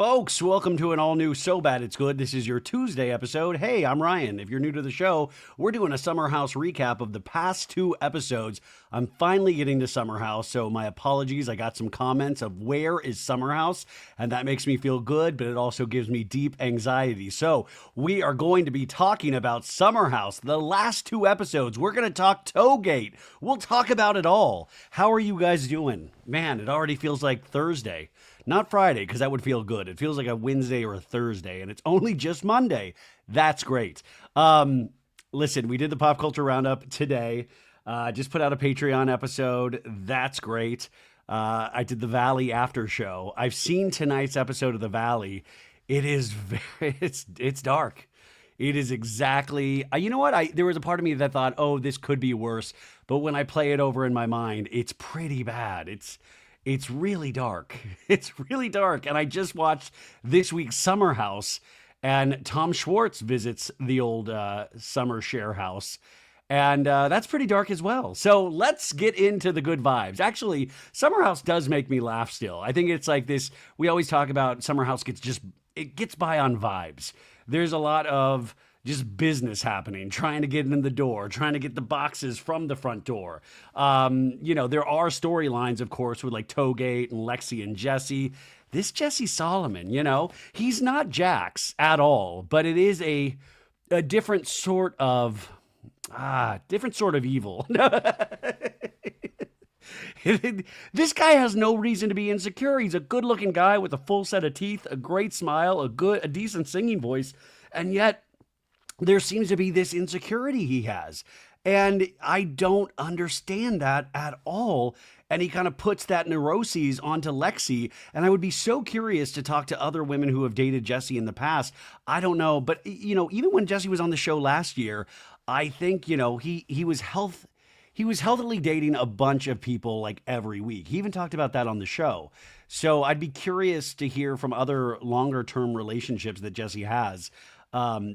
Folks, welcome to an all-new So Bad It's Good. This is your Tuesday episode. Hey, I'm Ryan. If you're new to the show, we're doing a Summer House recap of the past 2 episodes. I'm finally getting to Summer House, so my apologies. I got some comments of where is Summer House, and that makes me feel good, but it also gives me deep anxiety. So we are going to be talking about Summer House, the last 2 episodes. We're going to talk Toegate. We'll talk about it all. How are you guys doing? Man, it already feels like Thursday. Not Friday, because that would feel good. It feels like a Wednesday or a Thursday, and it's only just Monday. That's great. Listen, we did the Pop Culture Roundup today. Just put out a Patreon episode. That's great. I did the Valley after show. I've seen tonight's episode of the Valley. It is it's dark. It is exactly, you know what? There was a part of me that thought, oh, this could be worse. But when I play it over in my mind, it's pretty bad. It's really dark. It's really dark. And I just watched this week's Summer House, and Tom Schwartz visits the old summer share house. And that's pretty dark as well. So let's get into the good vibes. Actually, Summer House does make me laugh still. I think it's like this. We always talk about Summer House gets by on vibes. There's a lot of just business happening, trying to get in the door, trying to get the boxes from the front door. There are storylines, of course, with like Toegate and Lexi and Jesse. This Jesse Solomon, he's not Jax at all, but it is a different sort of evil. This guy has no reason to be insecure. He's a good-looking guy with a full set of teeth, a great smile, a decent singing voice, and yet there seems to be this insecurity he has. And I don't understand that at all. And he kind of puts that neuroses onto Lexi. And I would be so curious to talk to other women who have dated Jesse in the past. I don't know. But, even when Jesse was on the show last year, I think, he was healthily dating a bunch of people like every week. He even talked about that on the show. So I'd be curious to hear from other longer term relationships that Jesse has.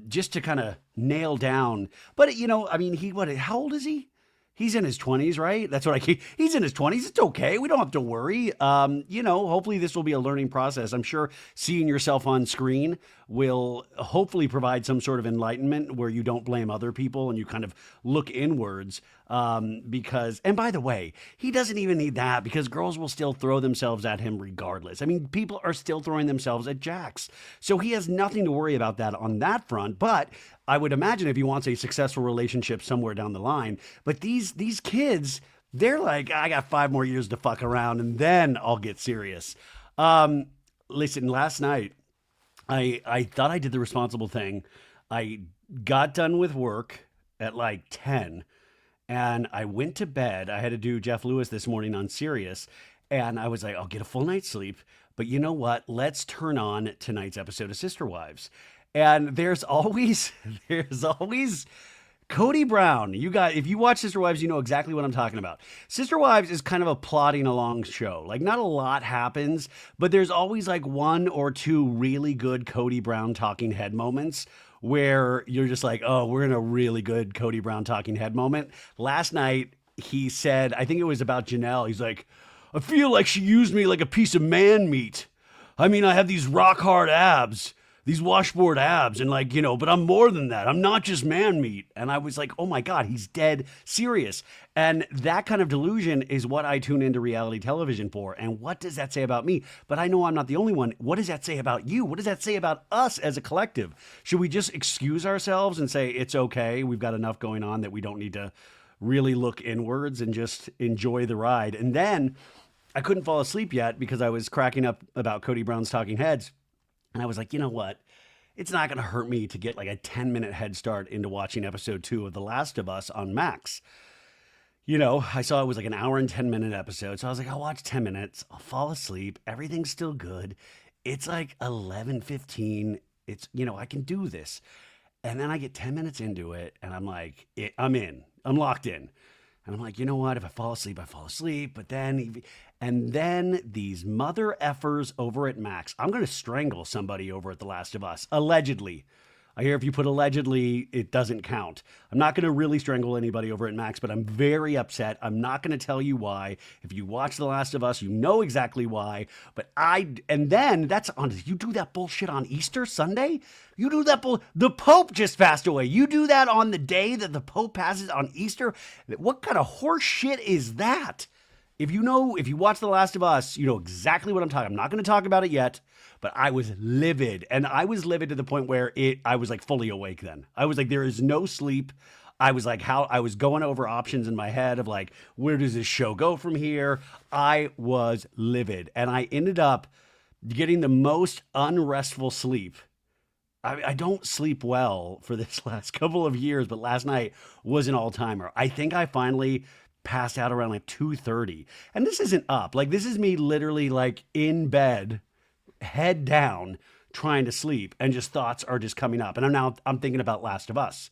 Just to kind of nail down. But, how old is he? He's in his 20s, right? That's what he's in his 20s. It's okay. We don't have to worry. Hopefully this will be a learning process. I'm sure seeing yourself on screen will hopefully provide some sort of enlightenment where you don't blame other people and you kind of look inwards. And by the way, he doesn't even need that because girls will still throw themselves at him regardless. I mean, people are still throwing themselves at Jax. So he has nothing to worry about that on that front. But I would imagine if he wants a successful relationship somewhere down the line, but these kids, they're like, I got 5 more years to fuck around and then I'll get serious. Listen, last night, I thought I did the responsible thing. I got done with work at like 10 and I went to bed. I had to do Jeff Lewis this morning on Sirius. And I was like, I'll get a full night's sleep. But you know what? Let's turn on tonight's episode of Sister Wives. And there's always Cody Brown. If you watch Sister Wives, you know exactly what I'm talking about. Sister Wives is kind of a plodding along show. Like not a lot happens, but there's always like 1 or 2 really good Cody Brown talking head moments where you're just like, oh, we're in a really good Cody Brown talking head moment. Last night he said, I think it was about Janelle. He's like, I feel like she used me like a piece of man meat. I mean, I have these rock hard abs. These washboard abs and but I'm more than that. I'm not just man meat. And I was like, oh my God, he's dead serious. And that kind of delusion is what I tune into reality television for. And what does that say about me? But I know I'm not the only one. What does that say about you? What does that say about us as a collective? Should we just excuse ourselves and say, it's okay, we've got enough going on that we don't need to really look inwards and just enjoy the ride? And then I couldn't fall asleep yet because I was cracking up about Cody Brown's talking heads. And I was like, you know what? It's not going to hurt me to get like a 10-minute head start into watching episode 2 of The Last of Us on Max. I saw it was like an hour and 10-minute episode. So I was like, I'll watch 10 minutes. I'll fall asleep. Everything's still good. It's like 11:15. It's, I can do this. And then I get 10 minutes into it and I'm like, I'm in. I'm locked in. And I'm like, you know what? If I fall asleep, I fall asleep. But then these mother effers over at Max, I'm going to strangle somebody over at The Last of Us. Allegedly. I hear if you put allegedly, it doesn't count. I'm not going to really strangle anybody over at Max, but I'm very upset. I'm not going to tell you why. If you watch The Last of Us, you know exactly why. And then that's on, you do that bullshit on Easter Sunday? You do that the Pope just passed away. You do that on the day that the Pope passes on Easter? What kind of horse shit is that? If you watch The Last of Us, you know exactly what I'm talking. I'm not going to talk about it yet, but I was livid, and I was livid to the point where I was like fully awake. Then I was like, there is no sleep. I was like, how I was going over options in my head of like, where does this show go from here? I was livid, and I ended up getting the most unrestful sleep. I don't sleep well for this last couple of years, but last night was an all timer. I think I finally passed out around like 2:30. And this isn't up. Like this is me literally like in bed, head down, trying to sleep, and just thoughts are just coming up. And I'm thinking about Last of Us.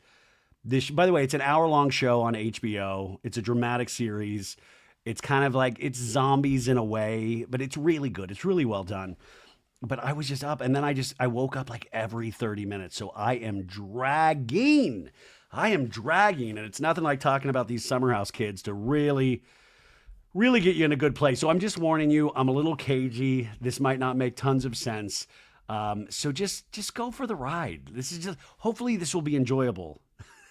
This, by the way, it's an hour-long show on HBO. It's a dramatic series. It's kind of like it's zombies in a way, but it's really good. It's really well done. But I was just up, and then I woke up like every 30 minutes. So I am dragging. I am dragging, and it's nothing like talking about these summer house kids to really, really get you in a good place. So I'm just warning you, I'm a little cagey. This might not make tons of sense. So just go for the ride. This is just, hopefully this will be enjoyable.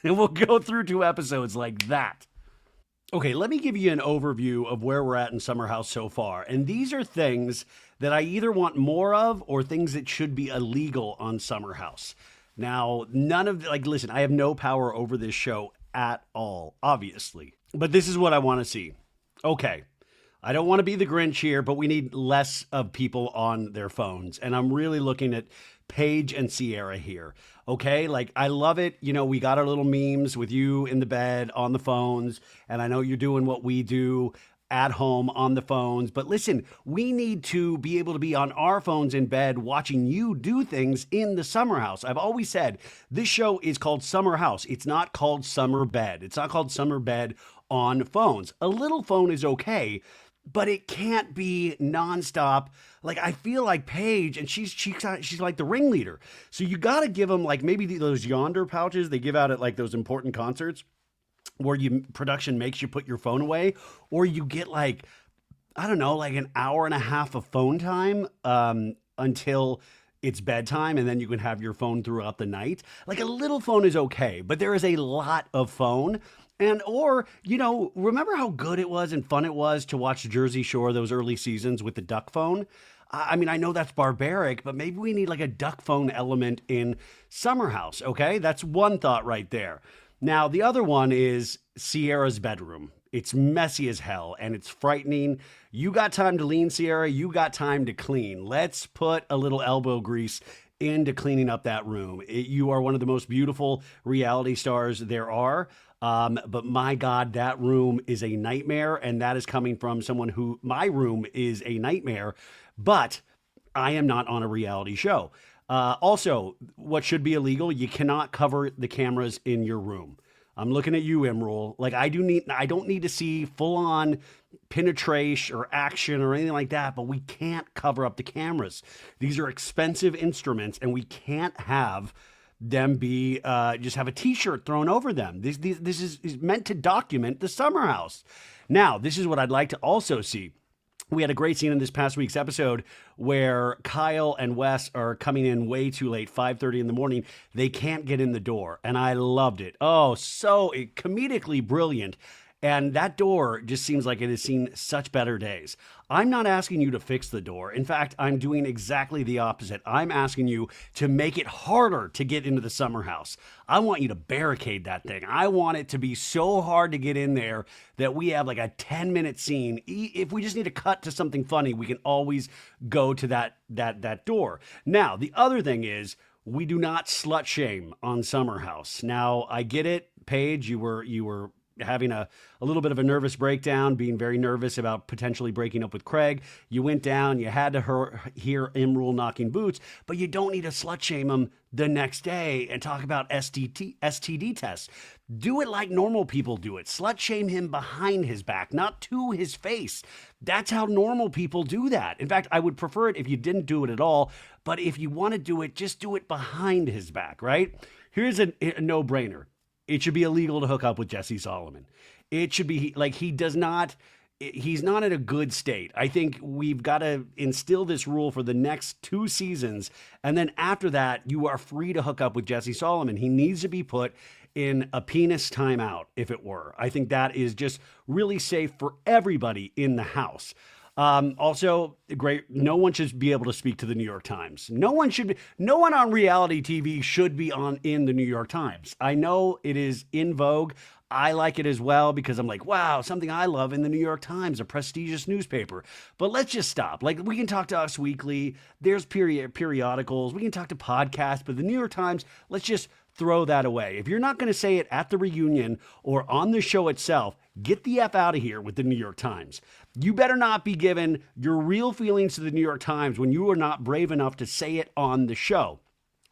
And we'll go through 2 episodes like that. Okay, let me give you an overview of where we're at in Summer House so far. And these are things that I either want more of or things that should be illegal on Summer House. Now, none of, like, listen, I have no power over this show at all, obviously. But this is what I want to see. Okay, I don't want to be the Grinch here, but we need less of people on their phones. And I'm really looking at Paige and Ciara here. Okay, like I love it. You know, we got our little memes with you in the bed on the phones, and I know you're doing what we do at home on the phones. But listen, we need to be able to be on our phones in bed watching you do things in the summer house. I've always said this show is called Summer House. It's not called Summer Bed. It's not called Summer Bed on phones. A little phone is okay, but it can't be nonstop. Like I feel like Paige, and she's like the ringleader. So you got to give them like maybe those yonder pouches they give out at like those important concerts where production makes you put your phone away, or you get like, I don't know, like an hour and a half of phone time until it's bedtime, and then you can have your phone throughout the night. Like a little phone is okay, but there is a lot of phone. And or, you know, remember how good it was and fun it was to watch Jersey Shore, those early seasons with the duck phone? I mean, I know that's barbaric, but maybe we need like a duck phone element in Summer House, okay? That's one thought right there. Now, the other one is Ciara's bedroom. It's messy as hell and it's frightening. You got time to lean, Ciara. You got time to clean. Let's put a little elbow grease into cleaning up that room. You are one of the most beautiful reality stars there are. But my God, that room is a nightmare. And that is coming from someone who, my room is a nightmare, but I am not on a reality show. Also, what should be illegal, you cannot cover the cameras in your room. I'm looking at you, Emerald. Like I don't need to see full on penetration or action or anything like that, but we can't cover up the cameras. These are expensive instruments and we can't have them be just have a t-shirt thrown over them. This is meant to document the summer house. Now, this is what I'd like to also see. We had a great scene in this past week's episode where Kyle and Wes are coming in way too late, 5:30 in the morning. They can't get in the door, and I loved it. Oh, so comedically brilliant. And that door just seems like it has seen such better days. I'm not asking you to fix the door. In fact, I'm doing exactly the opposite. I'm asking you to make it harder to get into the summer house. I want you to barricade that thing. I want it to be so hard to get in there that we have like a 10-minute scene. If we just need to cut to something funny, we can always go to that door. Now, the other thing is we do not slut shame on Summer House. Now, I get it. Paige, you were having a little bit of a nervous breakdown, being very nervous about potentially breaking up with Craig. You went down, you had to hear Imrul knocking boots, but you don't need to slut shame him the next day and talk about STD tests. Do it like normal people do it. Slut shame him behind his back, not to his face. That's how normal people do that. In fact, I would prefer it if you didn't do it at all, but if you want to do it, just do it behind his back, right? Here's a no-brainer. It should be illegal to hook up with Jesse Solomon. It should be like he's not in a good state. I think we've got to instill this rule for the next 2 seasons. And then after that, you are free to hook up with Jesse Solomon. He needs to be put in a penis timeout, if it were. I think that is just really safe for everybody in the house. Also, great. No one should be able to speak to the New York Times. No one on reality TV should be in the New York Times. I know it is in vogue. I like it as well because I'm like, wow, something I love in the New York Times, a prestigious newspaper. But let's just stop. Like, we can talk to Us Weekly. There's periodicals. We can talk to podcasts. But the New York Times, let's just throw that away. If you're not going to say it at the reunion or on the show itself, get the F out of here with the New York Times. You better not be giving your real feelings to the New York Times when you are not brave enough to say it on the show.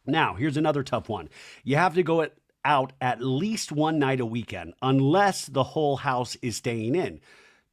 Now, here's another tough one. You have to go out at least one night a weekend, unless the whole house is staying in.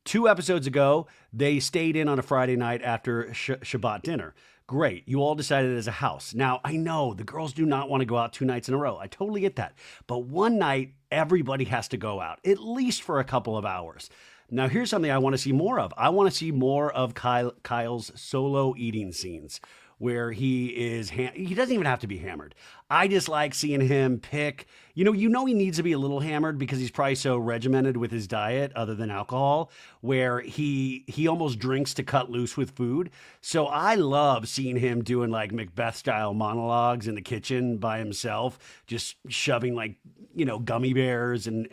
2 episodes ago, they stayed in on a Friday night after Shabbat dinner. Great. You all decided as a house. Now, I know the girls do not want to go out 2 nights in a row. I totally get that. But one night, everybody has to go out, at least for a couple of hours. Now, here's something I want to see more of. I want to see more of Kyle's solo eating scenes where he doesn't even have to be hammered. I just like seeing him pick, you know he needs to be a little hammered because he's probably so regimented with his diet other than alcohol, where he almost drinks to cut loose with food. So I love seeing him doing like Macbeth style monologues in the kitchen by himself, just shoving like, gummy bears and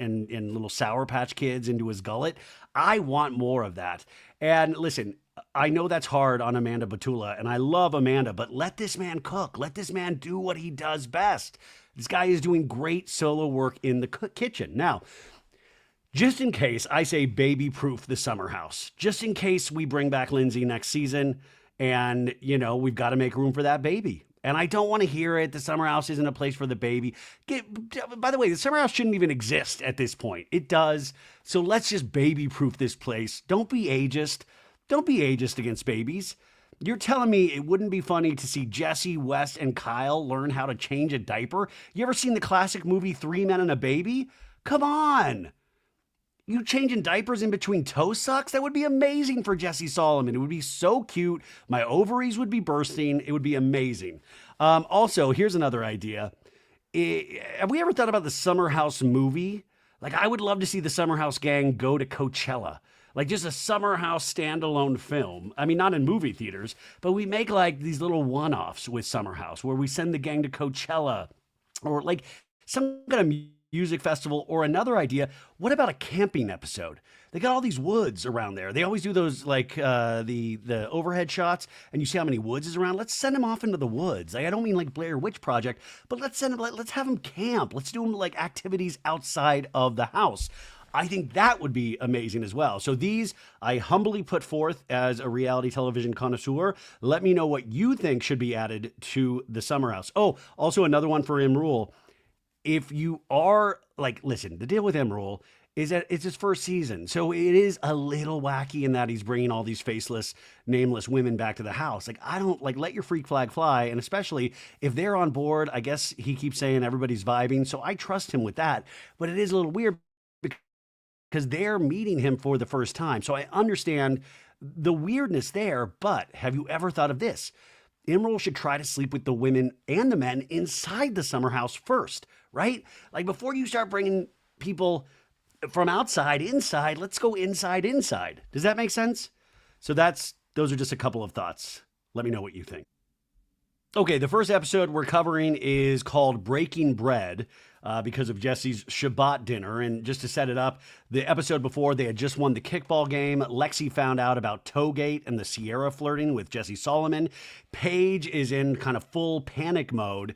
little Sour Patch Kids into his gullet. I want more of that. And listen, I know that's hard on Amanda Batula, and I love Amanda, but let this man cook. Let this man do what he does best. This guy is doing great solo work in the kitchen. Now, just in case I say baby-proof the summer house, just in case we bring back Lindsay next season and, we've got to make room for that baby. And I don't want to hear it. The summer house isn't a place for the baby. By the way, the summer house shouldn't even exist at this point. It does. So let's just baby-proof this place. Don't be ageist. Don't be ageist against babies. You're telling me it wouldn't be funny to see Jesse, West, and Kyle learn how to change a diaper? You ever seen the classic movie 3 Men and a Baby? Come on. You changing diapers in between toe sucks? That would be amazing for Jesse Solomon. It would be so cute. My ovaries would be bursting. It would be amazing. Also, here's another idea. Have we ever thought about the Summer House movie? Like, I would love to see the Summer House gang go to Coachella. Like just a Summer House standalone film. I mean, not in movie theaters, but we make like these little one-offs with Summer House where we send the gang to Coachella or like some kind of music festival. Or another idea, what about a camping episode? They got all these woods around there. They always do those like the overhead shots and you see how many woods is around. Let's send them off into the woods. Like, I don't mean like Blair Witch Project, but let's have them camp. Let's do them like activities outside of the house. I think that would be amazing as well. So these I humbly put forth as a reality television connoisseur. Let me know what you think should be added to the Summer House. Oh, also another one for Imrul. If you are like, listen, the deal with Imrul is that it's his first season. So it is a little wacky in that he's bringing all these faceless, nameless women back to the house. Like, I don't let your freak flag fly. And especially if they're on board, I guess he keeps saying everybody's vibing. So I trust him with that. But it is a little weird because they're meeting him for the first time. So I understand the weirdness there, but have you ever thought of this? Imrul should try to sleep with the women and the men inside the summer house first, right? Like before you start bringing people from outside inside, let's go inside. Does that make sense? So those are just a couple of thoughts. Let me know what you think. Okay, the first episode we're covering is called Breaking Bread because of Jesse's Shabbat dinner. And just to set it up, the episode before, they had just won the kickball game. Lexi found out about Toegate and the Ciara flirting with Jesse Solomon. Paige is in kind of full panic mode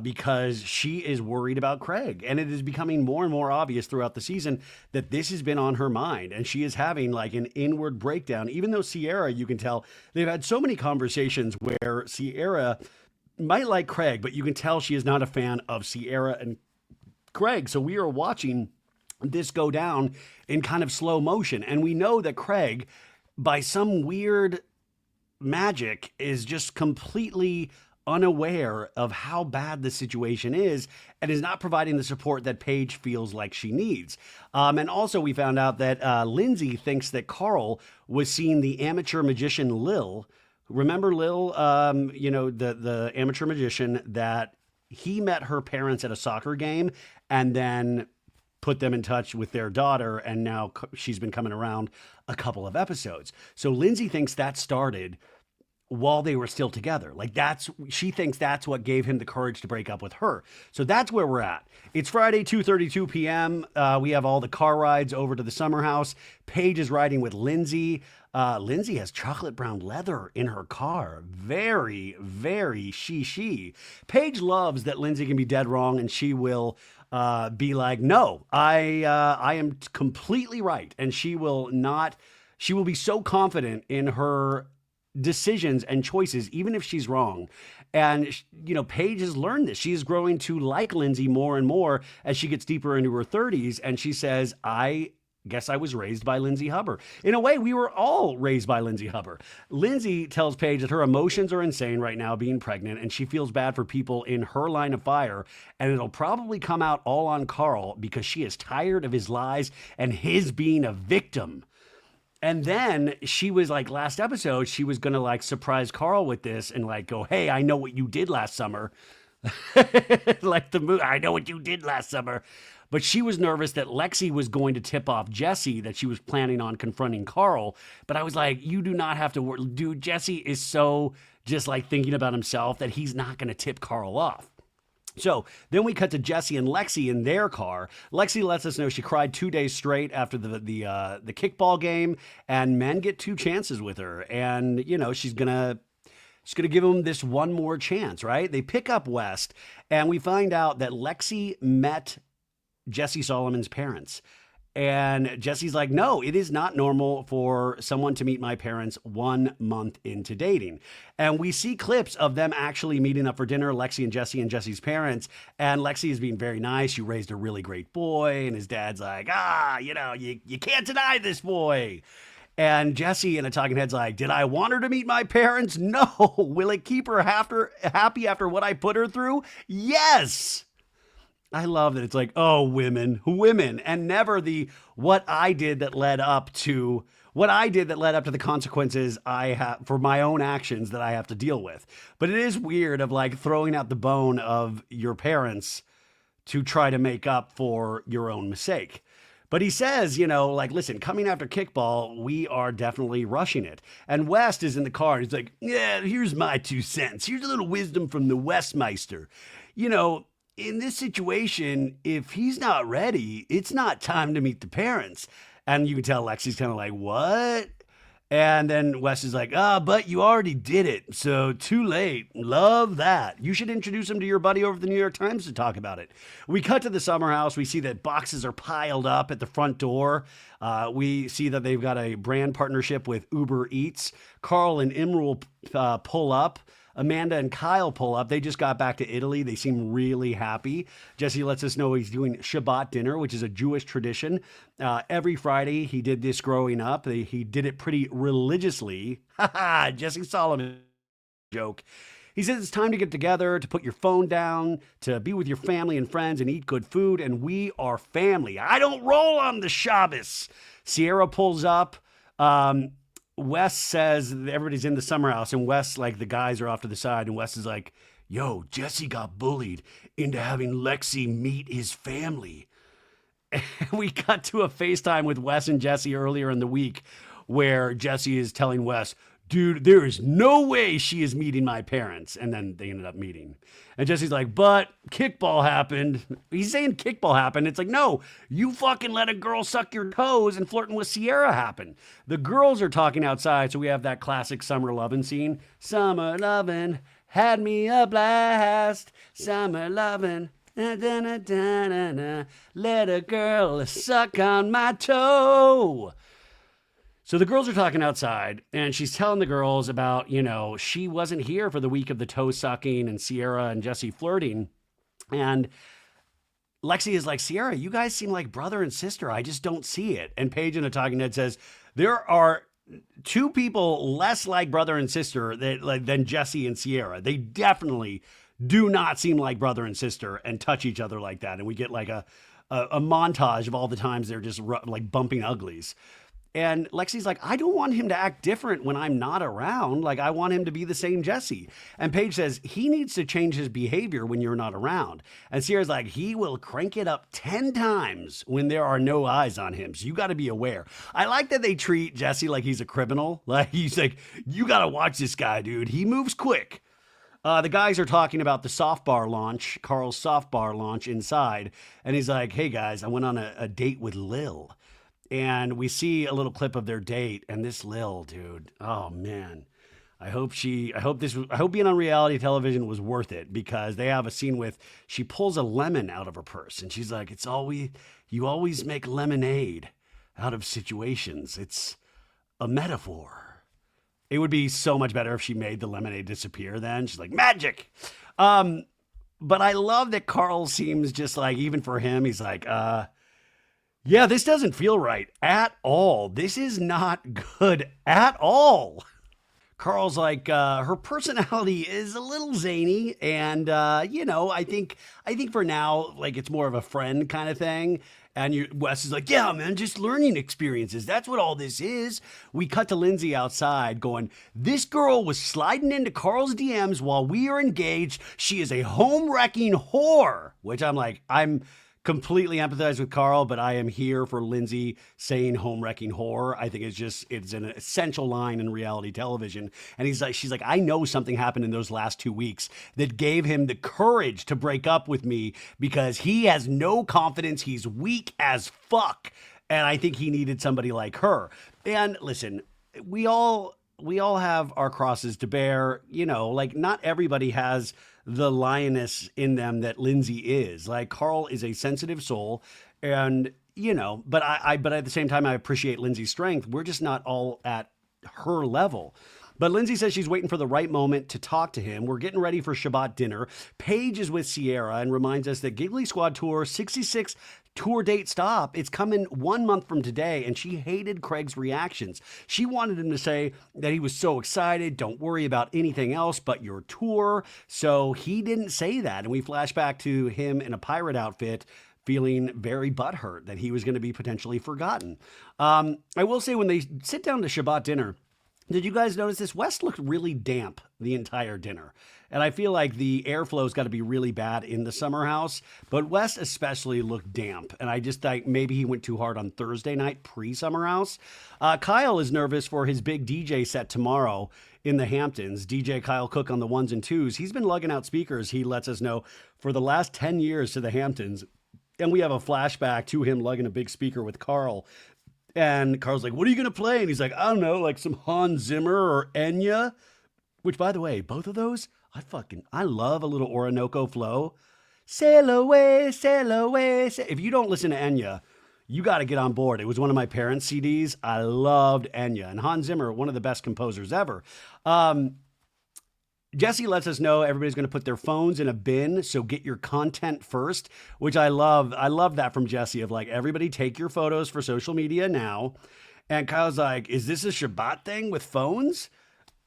because she is worried about Craig. And it is becoming more and more obvious throughout the season that this has been on her mind. And she is having like an inward breakdown, even though Ciara, you can tell, they've had so many conversations where Ciara might like Craig, but you can tell she is not a fan of Ciara and Craig. So we are watching this go down in kind of slow motion. And we know that Craig, by some weird magic, is just completely unaware of how bad the situation is and is not providing the support that Paige feels like she needs. And also we found out that Lindsay thinks that Carl was seeing the amateur magician Lil. Remember Lil, the amateur magician that he met her parents at a soccer game and then put them in touch with their daughter, and now she's been coming around a couple of episodes. So Lindsay thinks that started while they were still together. She thinks that's what gave him the courage to break up with her. So that's where we're at. It's Friday, 2:32 p.m. We have all the car rides over to the summer house. Paige is riding with Lindsay. Lindsay has chocolate brown leather in her car. Very, very she. Paige loves that Lindsay can be dead wrong and she will be like, no, I am completely right. And she will be so confident in her decisions and choices, even if she's wrong. And, Paige has learned this. She is growing to like Lindsay more and more as she gets deeper into her 30s. And she says, I guess I was raised by Lindsay Hubbard. In a way, we were all raised by Lindsay Hubbard. Lindsay tells Paige that her emotions are insane right now being pregnant, and she feels bad for people in her line of fire, and it'll probably come out all on Carl because she is tired of his lies and his being a victim. And then she was like, last episode, she was going to like surprise Carl with this and like go, hey, I know what you did last summer. Like the movie, I know what you did last summer. But she was nervous that Lexi was going to tip off Jesse that she was planning on confronting Carl. But I was like, you do not have to worry. Dude, Jesse is so just like thinking about himself that he's not going to tip Carl off. So then we cut to Jesse and Lexi in their car. Lexi lets us know she cried 2 days straight after the kickball game, and men get two chances with her. And, she's going to give him this one more chance, right? They pick up West, and we find out that Lexi met Jesse Solomon's parents. And Jesse's like, no, it is not normal for someone to meet my parents 1 month into dating. And we see clips of them actually meeting up for dinner, Lexi and Jesse's parents. And Lexi is being very nice. You raised a really great boy. And his dad's like, you can't deny this boy. And Jesse in a talking head's like, did I want her to meet my parents? No. Will it keep her happy after what I put her through? Yes. I love that it's like, oh, women, and never the what I did that led up to the consequences I have for my own actions that I have to deal with. But it is weird of like throwing out the bone of your parents to try to make up for your own mistake. But he says, listen, coming after kickball, we are definitely rushing it. And West is in the car. And he's like, yeah, here's my 2 cents. Here's a little wisdom from the Westmeister. In this situation, if he's not ready, it's not time to meet the parents. And you can tell Lexi's kind of like, what? And then Wes is like, but you already did it. So too late. Love that. You should introduce him to your buddy over at the New York Times to talk about it. We cut to the summer house. We see that boxes are piled up at the front door. We see that they've got a brand partnership with Uber Eats. Carl and Imrul pull up. Amanda and Kyle pull up. They just got back to Italy. They seem really happy. Jesse lets us know he's doing Shabbat dinner, which is a Jewish tradition. Every Friday, he did this growing up. He did it pretty religiously. Jesse Solomon joke. He says it's time to get together, to put your phone down, to be with your family and friends and eat good food. And we are family. I don't roll on the Shabbos. Ciara pulls up. Wes says everybody's in the summer house, and Wes, like the guys are off to the side, and Wes is like, yo, Jesse got bullied into having Lexi meet his family. And we cut to a FaceTime with Wes and Jesse earlier in the week where Jesse is telling Wes, dude, there is no way she is meeting my parents. And then they ended up meeting. And Jesse's like, but kickball happened. He's saying kickball happened. It's like, no, you fucking let a girl suck your toes and flirting with Ciara happen. The girls are talking outside. So we have that classic summer lovin' scene. Summer lovin', Had me a blast. Summer lovin'. Na, na, na, na, na, na. Let a girl suck on my toe. So the girls are talking outside, and she's telling the girls about, she wasn't here for the week of the toe sucking and Ciara and Jesse flirting. And Lexi is like, Ciara, you guys seem like brother and sister. I just don't see it. And Paige in a talking head says, there are two people less like brother and sister than Jesse and Ciara. They definitely do not seem like brother and sister and touch each other like that. And we get like a montage of all the times they're just like bumping uglies. And Lexi's like, I don't want him to act different when I'm not around. Like, I want him to be the same Jesse. And Paige says, he needs to change his behavior when you're not around. And Ciara's like, he will crank it up 10 times when there are no eyes on him. So you got to be aware. I like that they treat Jesse like he's a criminal. Like, he's like, you got to watch this guy, dude. He moves quick. The guys are talking about the soft bar launch, Carl's soft bar launch inside. And he's like, hey, guys, I went on a date with Lil. And we see a little clip of their date, and this Lil, dude, oh man, I hope being on reality television was worth it, because they have a scene with, she pulls a lemon out of her purse, and she's like, you always make lemonade out of situations. It's a metaphor. It would be so much better if she made the lemonade disappear then. She's like, magic. But I love that Carl seems just like, even for him, he's like, yeah, this doesn't feel right at all. This is not good at all. Carl's like, her personality is a little zany, and I think for now, like, it's more of a friend kind of thing. And Wes is like, yeah, man, just learning experiences. That's what all this is. We cut to Lindsay outside going, this girl was sliding into Carl's DMs while we are engaged. She is a home wrecking whore, which I'm like, I'm completely empathize with Carl, but I am here for Lindsay saying home wrecking whore. I think it's an essential line in reality television. And she's like, I know something happened in those last 2 weeks that gave him the courage to break up with me, because he has no confidence. He's weak as fuck. And I think he needed somebody like her. And listen, we all have our crosses to bear, like not everybody has the lioness in them that Lindsay is. Like, Carl is a sensitive soul, and but but at the same time, I appreciate Lindsay's strength. We're just not all at her level. But Lindsay says she's waiting for the right moment to talk to him. We're getting ready for Shabbat dinner. Paige is with Ciara and reminds us that Giggly Squad Tour 66 tour date stop. It's coming 1 month from today, and she hated Craig's reactions. She wanted him to say that he was so excited, don't worry about anything else but your tour. So he didn't say that, and we flash back to him in a pirate outfit, feeling very butthurt that he was going to be potentially forgotten. I will say, when they sit down to Shabbat dinner, did you guys notice this? Wes looked really damp the entire dinner. And I feel like the airflow's got to be really bad in the summer house, but Wes especially looked damp. And I just think maybe he went too hard on Thursday night pre-summer house. Kyle is nervous for his big DJ set tomorrow in the Hamptons. DJ Kyle Cooke on the ones and twos. He's been lugging out speakers, he lets us know, for the last 10 years to the Hamptons. And we have a flashback to him lugging a big speaker with Carl. And Carl's like, what are you going to play? And he's like, I don't know, like some Hans Zimmer or Enya. Which, by the way, both of those, I love a little Orinoco flow. Sail away, sail away. If you don't listen to Enya, you got to get on board. It was one of my parents' CDs. I loved Enya. And Hans Zimmer, one of the best composers ever. Jesse lets us know everybody's going to put their phones in a bin, so get your content first, which I love. I love that from Jesse, of like, everybody take your photos for social media now. And Kyle's like, is this a Shabbat thing with phones?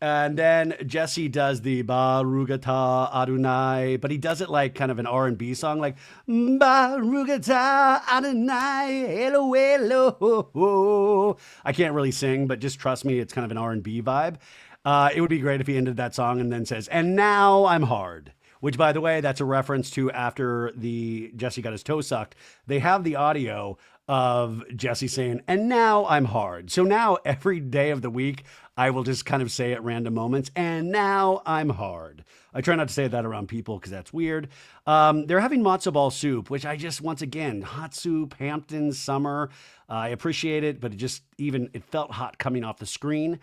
And then Jesse does the Barugata Adonai, but he does it like kind of an R&B song, like Barugata Adonai, hello, hello. I can't really sing, but just trust me, it's kind of an R&B vibe. It would be great if he ended that song and then says, and now I'm hard. Which, by the way, that's a reference to after the Jesse got his toe sucked. They have the audio of Jesse saying, and now I'm hard. So now every day of the week, I will just kind of say at random moments, and now I'm hard. I try not to say that around people because that's weird. They're having matzo ball soup, which I just, once again, hot soup, Hamptons, summer. I appreciate it, but it felt hot coming off the screen.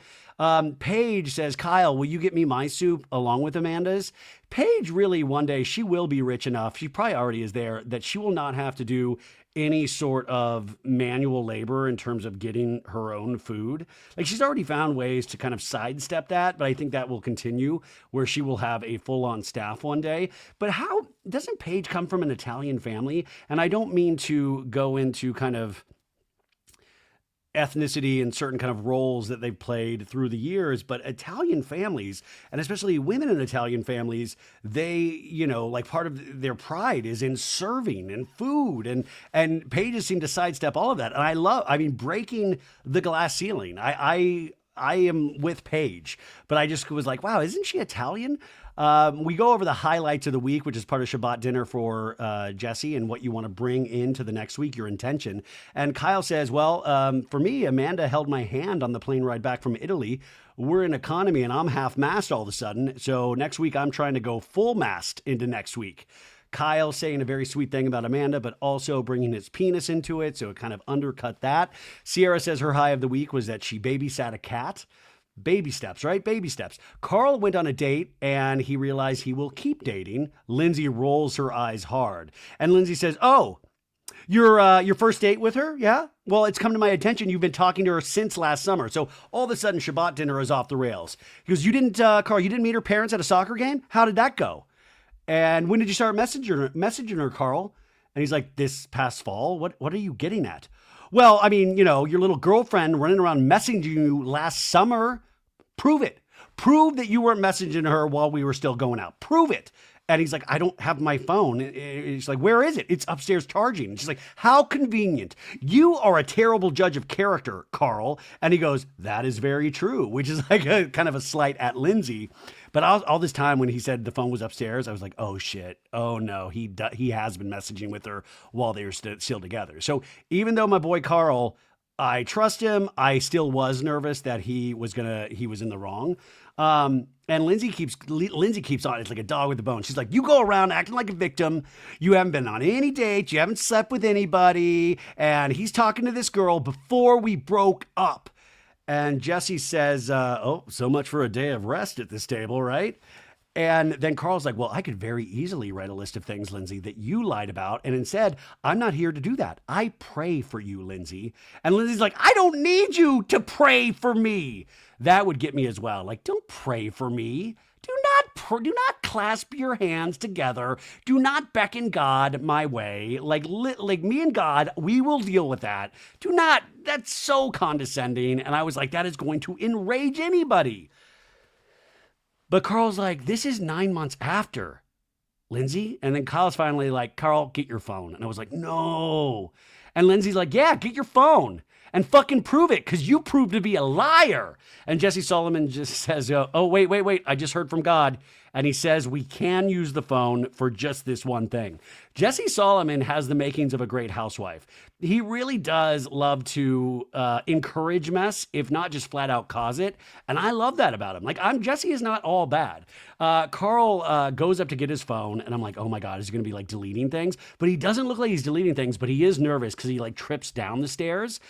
Paige says, Kyle, will you get me my soup along with Amanda's? Paige really, one day, she will be rich enough, she probably already is there, that she will not have to do any sort of manual labor in terms of getting her own food. Like, she's already found ways to kind of sidestep that, but I think that will continue where she will have a full-on staff one day. But how doesn't Paige come from an Italian family? And I don't mean to go into kind of ethnicity and certain kind of roles that they've played through the years, but Italian families, and especially women in Italian families, they, like part of their pride is in serving and food, and Paige seem to sidestep all of that. And breaking the glass ceiling. I am with Paige, but I just was like, wow, isn't she Italian? We go over the highlights of the week, which is part of Shabbat dinner for Jesse, and what you want to bring into the next week, your intention. And Kyle says, well, for me, Amanda held my hand on the plane ride back from Italy. We're in economy, and I'm half-mast all of a sudden. So next week, I'm trying to go full-mast into next week. Kyle saying a very sweet thing about Amanda, but also bringing his penis into it, so it kind of undercut that. Ciara says her high of the week was that she babysat a cat. Baby steps, right? Baby steps. Carl went on a date and he realized he will keep dating. Lindsay rolls her eyes hard. And Lindsay says, oh, your first date with her? Yeah? Well, it's come to my attention. You've been talking to her since last summer. So all of a sudden, Shabbat dinner is off the rails. He goes, Carl, you didn't meet her parents at a soccer game? How did that go? And when did you start messaging her, Carl? And he's like, this past fall. What are you getting at? Well, I mean, your little girlfriend running around messaging you last summer. Prove it. Prove that you weren't messaging her while we were still going out. Prove it. And he's like, I don't have my phone. And he's like, where is it? It's upstairs charging. And she's like, how convenient. You are a terrible judge of character, Carl. And he goes, that is very true, which is like a kind of a slight at Lindsay. But all this time when he said the phone was upstairs, I was like, oh shit. Oh no, he has been messaging with her while they were still together. So even though my boy Carl, I trust him, I still was nervous that he was in the wrong. And Lindsay keeps on. It's like a dog with a bone. She's like, you go around acting like a victim. You haven't been on any dates. You haven't slept with anybody. And he's talking to this girl before we broke up. And Jesse says, oh, so much for a day of rest at this table, right? And then Carl's like, well, I could very easily write a list of things, Lindsay, that you lied about. And instead, I'm not here to do that. I pray for you, Lindsay. And Lindsay's like, I don't need you to pray for me. That would get me as well. Like, don't pray for me. Do not clasp your hands together. Do not beckon God my way. Like me and God, we will deal with that. That's so condescending. And I was like, that is going to enrage anybody. But Carl's like, this is 9 months after, Lindsay. And then Kyle's finally like, Carl, get your phone. And I was like, no. And Lindsay's like, yeah, get your phone and fucking prove it, because you proved to be a liar. And Jesse Solomon just says, oh, wait. I just heard from God. And he says we can use the phone for just this one thing. Jesse Solomon has the makings of a great housewife. He really does love to encourage mess, if not just flat out cause it. And I love that about him. Like, Jesse is not all bad. Carl goes up to get his phone, and I'm like, oh my God, is he going to be like deleting things? But he doesn't look like he's deleting things, but he is nervous because he like trips down the stairs.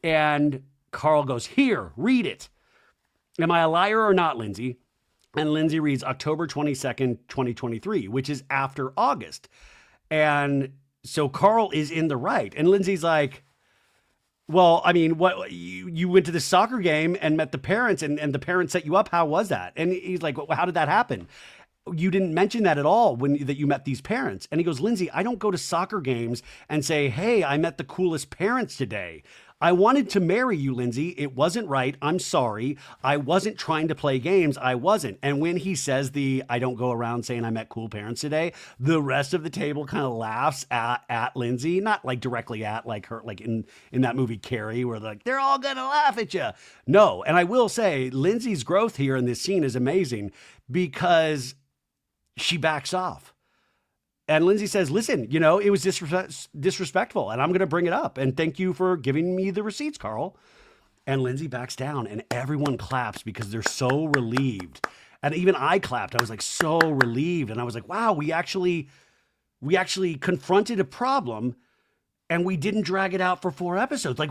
And Carl goes, here, read it. Am I a liar or not, Lindsay? And Lindsay reads October 22nd, 2023, which is after August. And so Carl is in the right. And Lindsay's like, well, I mean, what you went to the soccer game and met the parents and the parents set you up. How was that? And he's like, well, how did that happen? You didn't mention that at all that you met these parents. And he goes, Lindsay, I don't go to soccer games and say, hey, I met the coolest parents today. I wanted to marry you, Lindsay. It wasn't right. I'm sorry. I wasn't trying to play games. I wasn't. And when he says I don't go around saying I met cool parents today, the rest of the table kind of laughs at Lindsay, not like directly at like her, like in that movie Carrie, where they're all going to laugh at you. No. And I will say Lindsay's growth here in this scene is amazing because she backs off. And Lindsay says, listen, it was disrespectful and I'm going to bring it up. And thank you for giving me the receipts, Carl. And Lindsay backs down and everyone claps because they're so relieved. And even I clapped. I was like so relieved. And I was like, wow, we actually confronted a problem and we didn't drag it out for 4 episodes.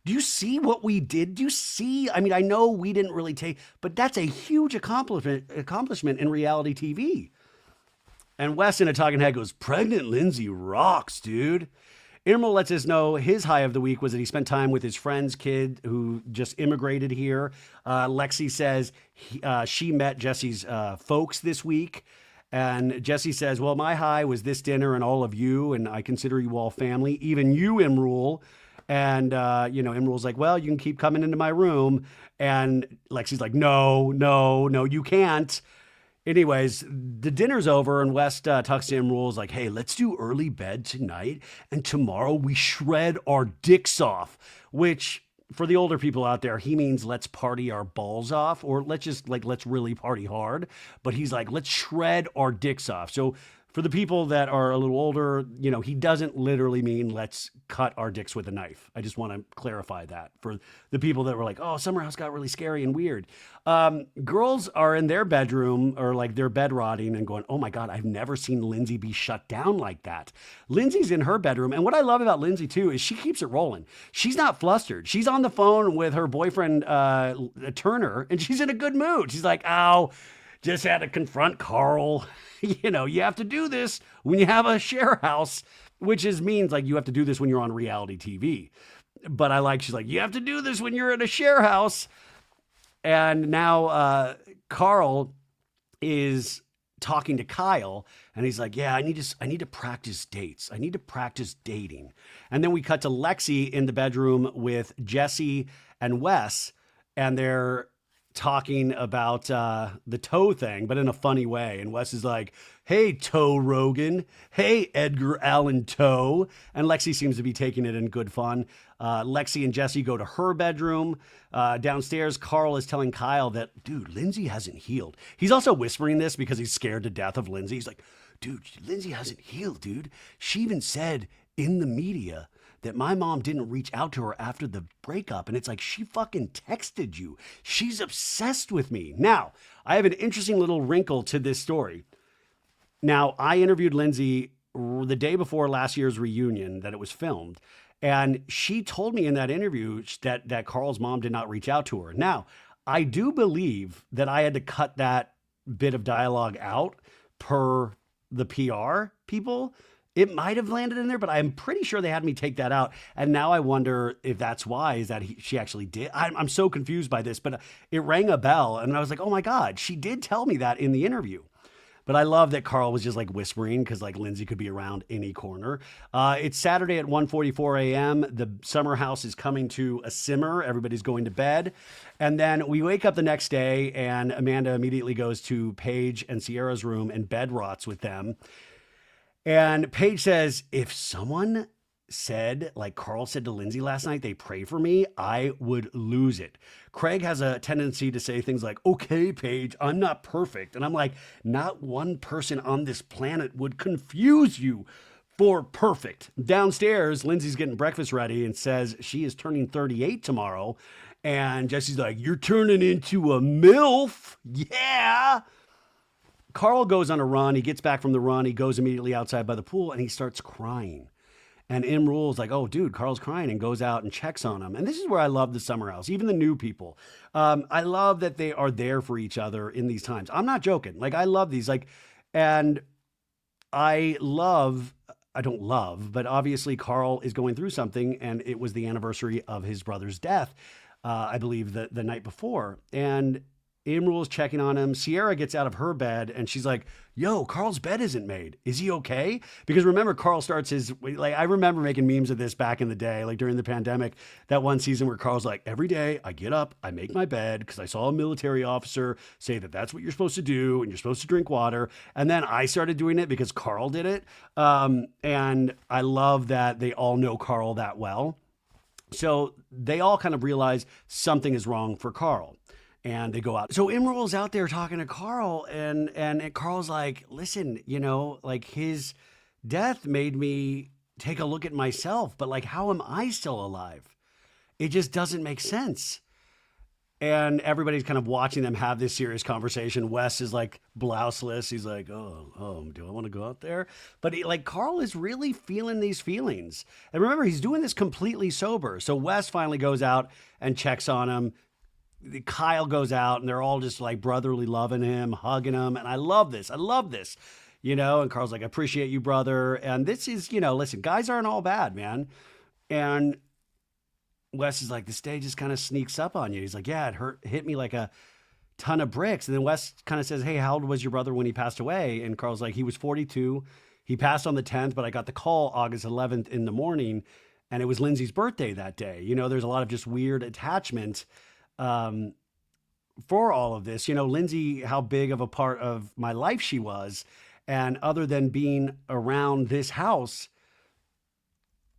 Do you see what we did? Do you see? I mean, I know we didn't really take, but that's a huge accomplishment in reality TV. And Wes in a talking head goes, pregnant Lindsay rocks, dude. Emerald lets us know his high of the week was that he spent time with his friend's kid who just immigrated here. Lexi says she met Jesse's folks this week. And Jesse says, well, my high was this dinner and all of you, and I consider you all family, even you, Emerald. And, Emerald's like, well, you can keep coming into my room. And Lexi's like, no, you can't. Anyways, the dinner's over and West talks to Emerald, like, hey, let's do early bed tonight. And tomorrow we shred our dicks off, which for the older people out there, he means let's party our balls off, or let's really party hard. But he's like, let's shred our dicks off. So for the people that are a little older, he doesn't literally mean let's cut our dicks with a knife. I just want to clarify that for the people that were like, oh, Summer House got really scary and weird. Girls are in their bedroom or like their bed rotting and going, oh my God, I've never seen Lindsay be shut down like that. Lindsay's in her bedroom. And what I love about Lindsay too, is she keeps it rolling. She's not flustered. She's on the phone with her boyfriend, Turner, and she's in a good mood. She's like, ow, just had to confront Carl. You have to do this when you have a share house, which means like you have to do this when you're on reality TV. But she's like, you have to do this when you're in a share house. And now Carl is talking to Kyle and he's like, yeah, I need to practice dates. I need to practice dating. And then we cut to Lexi in the bedroom with Jesse and Wes, and they're talking about the toe thing, but in a funny way. And Wes is like, hey, Toe Rogan. Hey, Edgar Allan Toe. And Lexi seems to be taking it in good fun. Lexi and Jesse go to her bedroom. Downstairs, Carl is telling Kyle that, dude, Lindsay hasn't healed. He's also whispering this because he's scared to death of Lindsay. He's like, dude, Lindsay hasn't healed, dude. She even said in the media that my mom didn't reach out to her after the breakup. And it's like, she fucking texted you. She's obsessed with me. Now, I have an interesting little wrinkle to this story. Now, I interviewed Lindsay the day before last year's reunion that it was filmed. And she told me in that interview that Carl's mom did not reach out to her. Now, I do believe that I had to cut that bit of dialogue out per the PR people. It might have landed in there, but I'm pretty sure they had me take that out. And now I wonder if that's why, is that she actually did. I'm so confused by this, but it rang a bell. And I was like, oh my God, she did tell me that in the interview. But I love that Carl was just like whispering because like Lindsay could be around any corner. It's Saturday at 1:44 a.m. The summer house is coming to a simmer. Everybody's going to bed. And then we wake up the next day and Amanda immediately goes to Paige and Ciara's room and bed rots with them. And Paige says, if someone said, like Carl said to Lindsay last night, they pray for me, I would lose it. Craig has a tendency to say things like, okay, Paige, I'm not perfect. And I'm like, not one person on this planet would confuse you for perfect. Downstairs, Lindsay's getting breakfast ready and says she is turning 38 tomorrow. And Jesse's like, you're turning into a MILF. Yeah. Carl goes on a run. He gets back from the run. He goes immediately outside by the pool and he starts crying. And Emerald's like, oh, dude, Carl's crying, and goes out and checks on him. And this is where I love the summer house, even the new people. I love that they are there for each other in these times. I'm not joking. Like, I love these. And I don't love, but obviously Carl is going through something, and it was the anniversary of his brother's death, I believe, the night before. And Emerald's checking on him. Ciara gets out of her bed and she's like, yo, Carl's bed isn't made. Is he okay? Because remember, Carl starts I remember making memes of this back in the day, like during the pandemic, that one season where Carl's like, every day I get up, I make my bed because I saw a military officer say that that's what you're supposed to do and you're supposed to drink water. And then I started doing it because Carl did it. And I love that they all know Carl that well. So they all kind of realize something is wrong for Carl. And they go out. So Emerald's out there talking to Carl, and Carl's like, listen, like his death made me take a look at myself, but like, how am I still alive? It just doesn't make sense. And everybody's kind of watching them have this serious conversation. Wes is like blouseless. He's like, do I want to go out there? But like Carl is really feeling these feelings. And remember, he's doing this completely sober. So Wes finally goes out and checks on him. Kyle goes out and they're all just like brotherly loving him, hugging him. And I love this. I love this. And Carl's like, I appreciate you, brother. And this is, listen, guys aren't all bad, man. And Wes is like, the stage just kind of sneaks up on you. He's like, yeah, hit me like a ton of bricks. And then Wes kind of says, hey, how old was your brother when he passed away? And Carl's like, he was 42. He passed on the 10th, but I got the call August 11th in the morning, and it was Lindsay's birthday that day. There's a lot of just weird attachment for all of this. Lindsay, how big of a part of my life she was. And other than being around this house,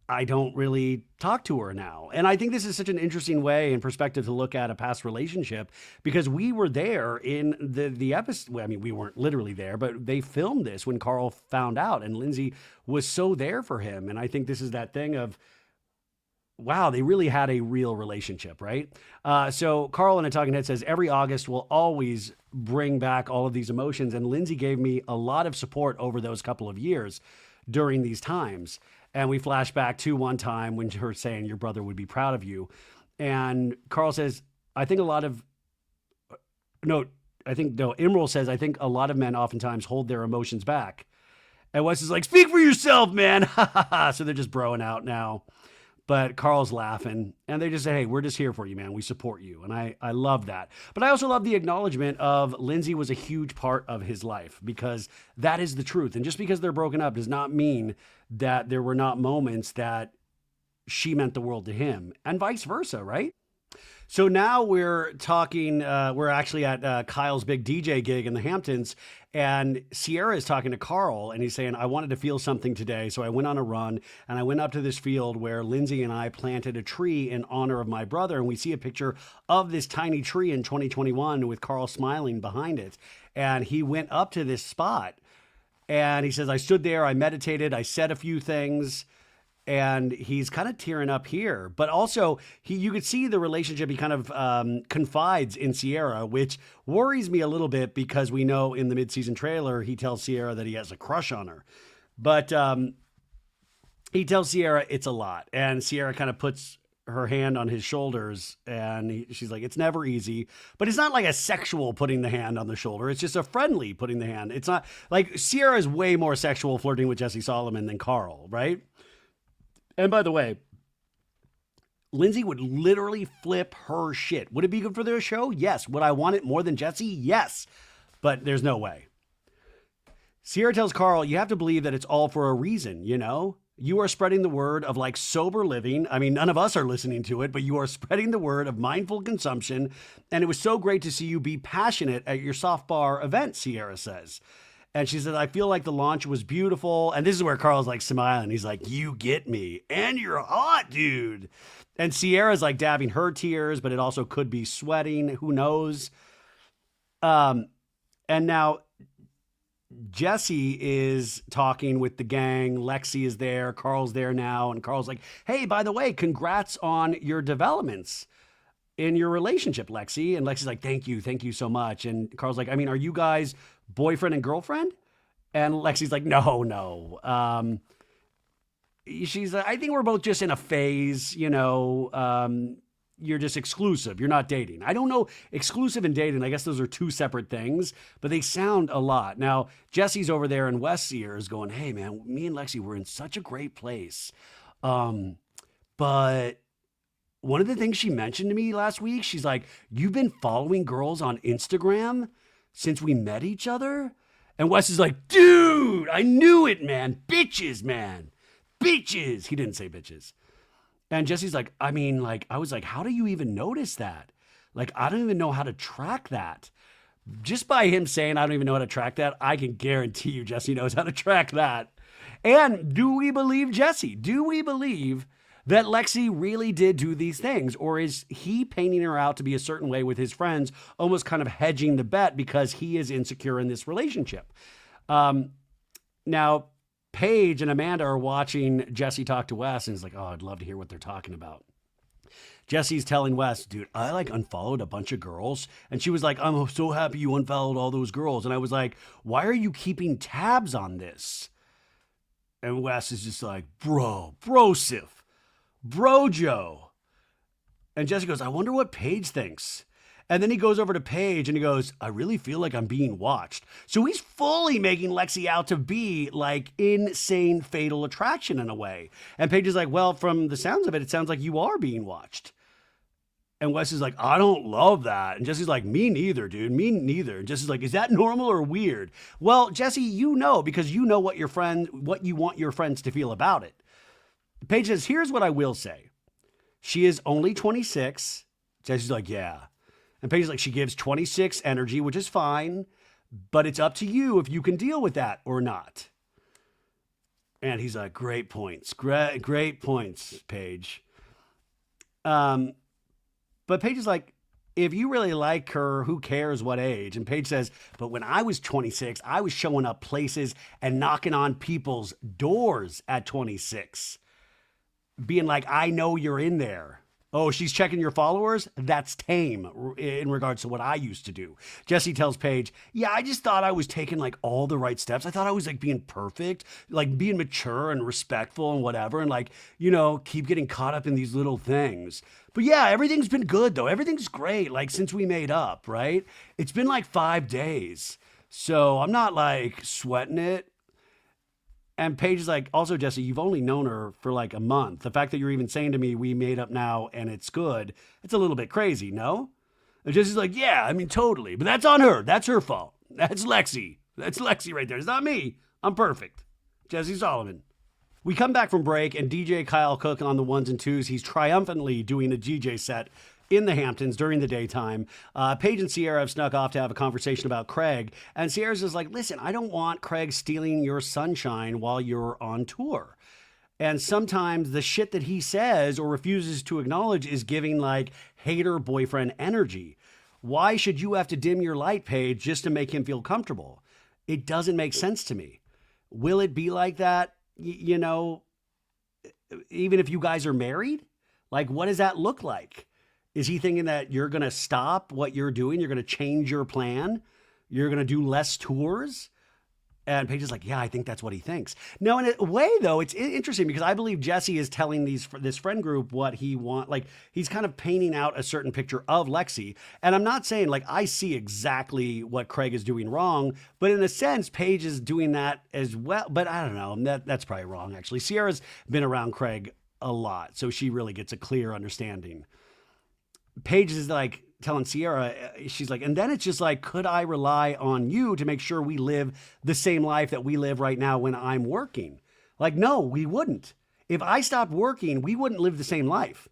I don't really talk to her now. And I think this is such an interesting way and perspective to look at a past relationship, because we were there in the episode. I mean, we weren't literally there, but they filmed this when Carl found out, and Lindsay was so there for him. And I think this is that thing of, wow, they really had a real relationship, right? So Carl in a talking head says, every August will always bring back all of these emotions. And Lindsay gave me a lot of support over those couple of years during these times. And we flash back to one time when her saying your brother would be proud of you. And Carl says, Emerald says, I think a lot of men oftentimes hold their emotions back. And Wes is like, speak for yourself, man. So they're just broing out now. But Carl's laughing, and they just say, hey, we're just here for you, man. We support you. And I love that. But I also love the acknowledgement of Lindsay was a huge part of his life, because that is the truth. And just because they're broken up does not mean that there were not moments that she meant the world to him, and vice versa, right? So now we're talking, we're actually at Kyle's big DJ gig in the Hamptons, and Ciara is talking to Carl, and he's saying, I wanted to feel something today, so I went on a run, and I went up to this field where Lindsay and I planted a tree in honor of my brother, and we see a picture of this tiny tree in 2021 with Carl smiling behind it, and he went up to this spot, and he says, I stood there, I meditated, I said a few things, and he's kind of tearing up here, but also you could see the relationship. He kind of confides in Ciara, which worries me a little bit, because we know in the mid-season trailer, he tells Ciara that he has a crush on her, but he tells Ciara it's a lot, and Ciara kind of puts her hand on his shoulders, and she's like, it's never easy, but it's not like a sexual putting the hand on the shoulder. It's just a friendly putting the hand. It's not like Ciara is way more sexual flirting with Jesse Solomon than Carl, right? And by the way, Lindsay would literally flip her shit. Would it be good for their show? Yes. Would I want it more than Jesse? Yes. But there's no way. Ciara tells Carl, you have to believe that it's all for a reason, You are spreading the word of like sober living. I mean, none of us are listening to it, but you are spreading the word of mindful consumption. And it was so great to see you be passionate at your soft bar event, Ciara says. And she said, I feel like the launch was beautiful. And this is where Carl's like smiling. He's like, you get me. And you're hot, dude. And Ciara's like dabbing her tears, but it also could be sweating. Who knows? And now Jesse is talking with the gang. Lexi is there. Carl's there now. And Carl's like, hey, by the way, congrats on your developments in your relationship, Lexi. And Lexi's like, thank you so much. And Carl's like, I mean, are you guys boyfriend and girlfriend? And Lexi's like, no. She's I think we're both just in a phase, you're just exclusive. You're not dating. I don't know. Exclusive and dating, I guess those are two separate things, but they sound a lot. Now, Jesse's over there in West's ears going, hey man, me and Lexi, we're in such a great place. But one of the things she mentioned to me last week, she's like, you've been following girls on Instagram since we met each other? And Wes is like, dude, I knew it, man. Bitches, man. Bitches. He didn't say bitches. And Jesse's like, I mean, like, I was like, how do you even notice that? Like, I don't even know how to track that. Just by him saying, I don't even know how to track that, I can guarantee you Jesse knows how to track that. And do we believe Jesse? Do we believe that Lexi really did do these things? Or is he painting her out to be a certain way with his friends, almost kind of hedging the bet because he is insecure in this relationship? Now, Paige and Amanda are watching Jesse talk to Wes, and it's like, oh, I'd love to hear what they're talking about. Jesse's telling Wes, dude, I like unfollowed a bunch of girls. And she was like, I'm so happy you unfollowed all those girls. And I was like, why are you keeping tabs on this? And Wes is just like, brosif, brojo. And Jesse goes, I wonder what Paige thinks. And then he goes over to Paige and he goes, I really feel like I'm being watched. So he's fully making Lexi out to be like insane fatal attraction in a way. And Paige is like, well, from the sounds of it, it sounds like you are being watched. And Wes is like, I don't love that. And Jesse's like, me neither, dude. Me neither. And Jesse's like, is that normal or weird? Well, Jesse, you know, because you know what you want your friends to feel about it. Paige says, here's what I will say. She is only 26. Jesse's like, yeah. And Paige is like, she gives 26 energy, which is fine, but it's up to you if you can deal with that or not. And he's like, great points. Great points, Paige. But Paige is like, if you really like her, who cares what age? And Paige says, but when I was 26, I was showing up places and knocking on people's doors at 26. Being like, I know you're in there. Oh, she's checking your followers? That's tame in regards to what I used to do. Jesse tells Paige, yeah, I just thought I was taking like all the right steps. I thought I was like being perfect, like being mature and respectful and whatever. And like, you know, keep getting caught up in these little things. But yeah, everything's been good though. Everything's great. Like since we made up, right? It's been like 5 days. So I'm not like sweating it. And Paige is like, also, Jesse, you've only known her for like a month. The fact that you're even saying to me, we made up now and it's good, it's a little bit crazy, no? And Jesse's like, yeah, I mean, totally. But that's on her. That's her fault. That's Lexi. That's Lexi right there. It's not me. I'm perfect. Jesse Solomon. We come back from break and DJ Kyle Cooke on the ones and twos. He's triumphantly doing a DJ set in the Hamptons during the daytime. Paige and Ciara have snuck off to have a conversation about Craig. And Ciara's just like, listen, I don't want Craig stealing your sunshine while you're on tour. And sometimes the shit that he says or refuses to acknowledge is giving like hater boyfriend energy. Why should you have to dim your light, Paige, just to make him feel comfortable? It doesn't make sense to me. Will it be like that, you know, even if you guys are married? Like, what does that look like? Is he thinking that you're going to stop what you're doing? You're going to change your plan? You're going to do less tours? And Paige is like, yeah, I think that's what he thinks. No, in a way, though, it's interesting because I believe Jesse is telling this friend group what he wants. Like, he's kind of painting out a certain picture of Lexi. And I'm not saying, like, I see exactly what Craig is doing wrong. But in a sense, Paige is doing that as well. But I don't know. That's probably wrong, actually. Ciara's been around Craig a lot, so she really gets a clear understanding. Paige is like telling Ciara, she's like, and then it's just like, could I rely on you to make sure we live the same life that we live right now when I'm working? Like, no, we wouldn't. If I stopped working, we wouldn't live the same life.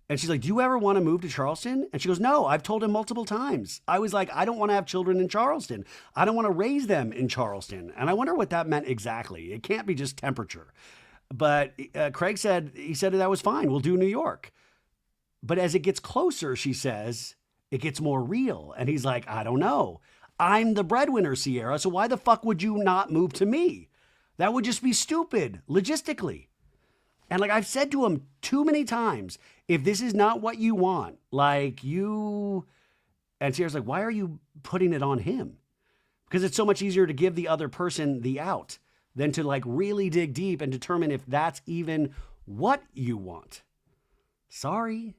And she's like, do you ever want to move to Charleston? And she goes, no, I've told him multiple times. I was like, I don't want to have children in Charleston. I don't want to raise them in Charleston. And I wonder what that meant exactly. It can't be just temperature. But Craig said, that was fine. We'll do New York. But as it gets closer, she says, it gets more real. And he's like, I don't know. I'm the breadwinner, Ciara. So why the fuck would you not move to me? That would just be stupid, logistically. And like I've said to him too many times, if this is not what you want, like you... And Ciara's like, why are you putting it on him? Because it's so much easier to give the other person the out than to like really dig deep and determine if that's even what you want. Sorry.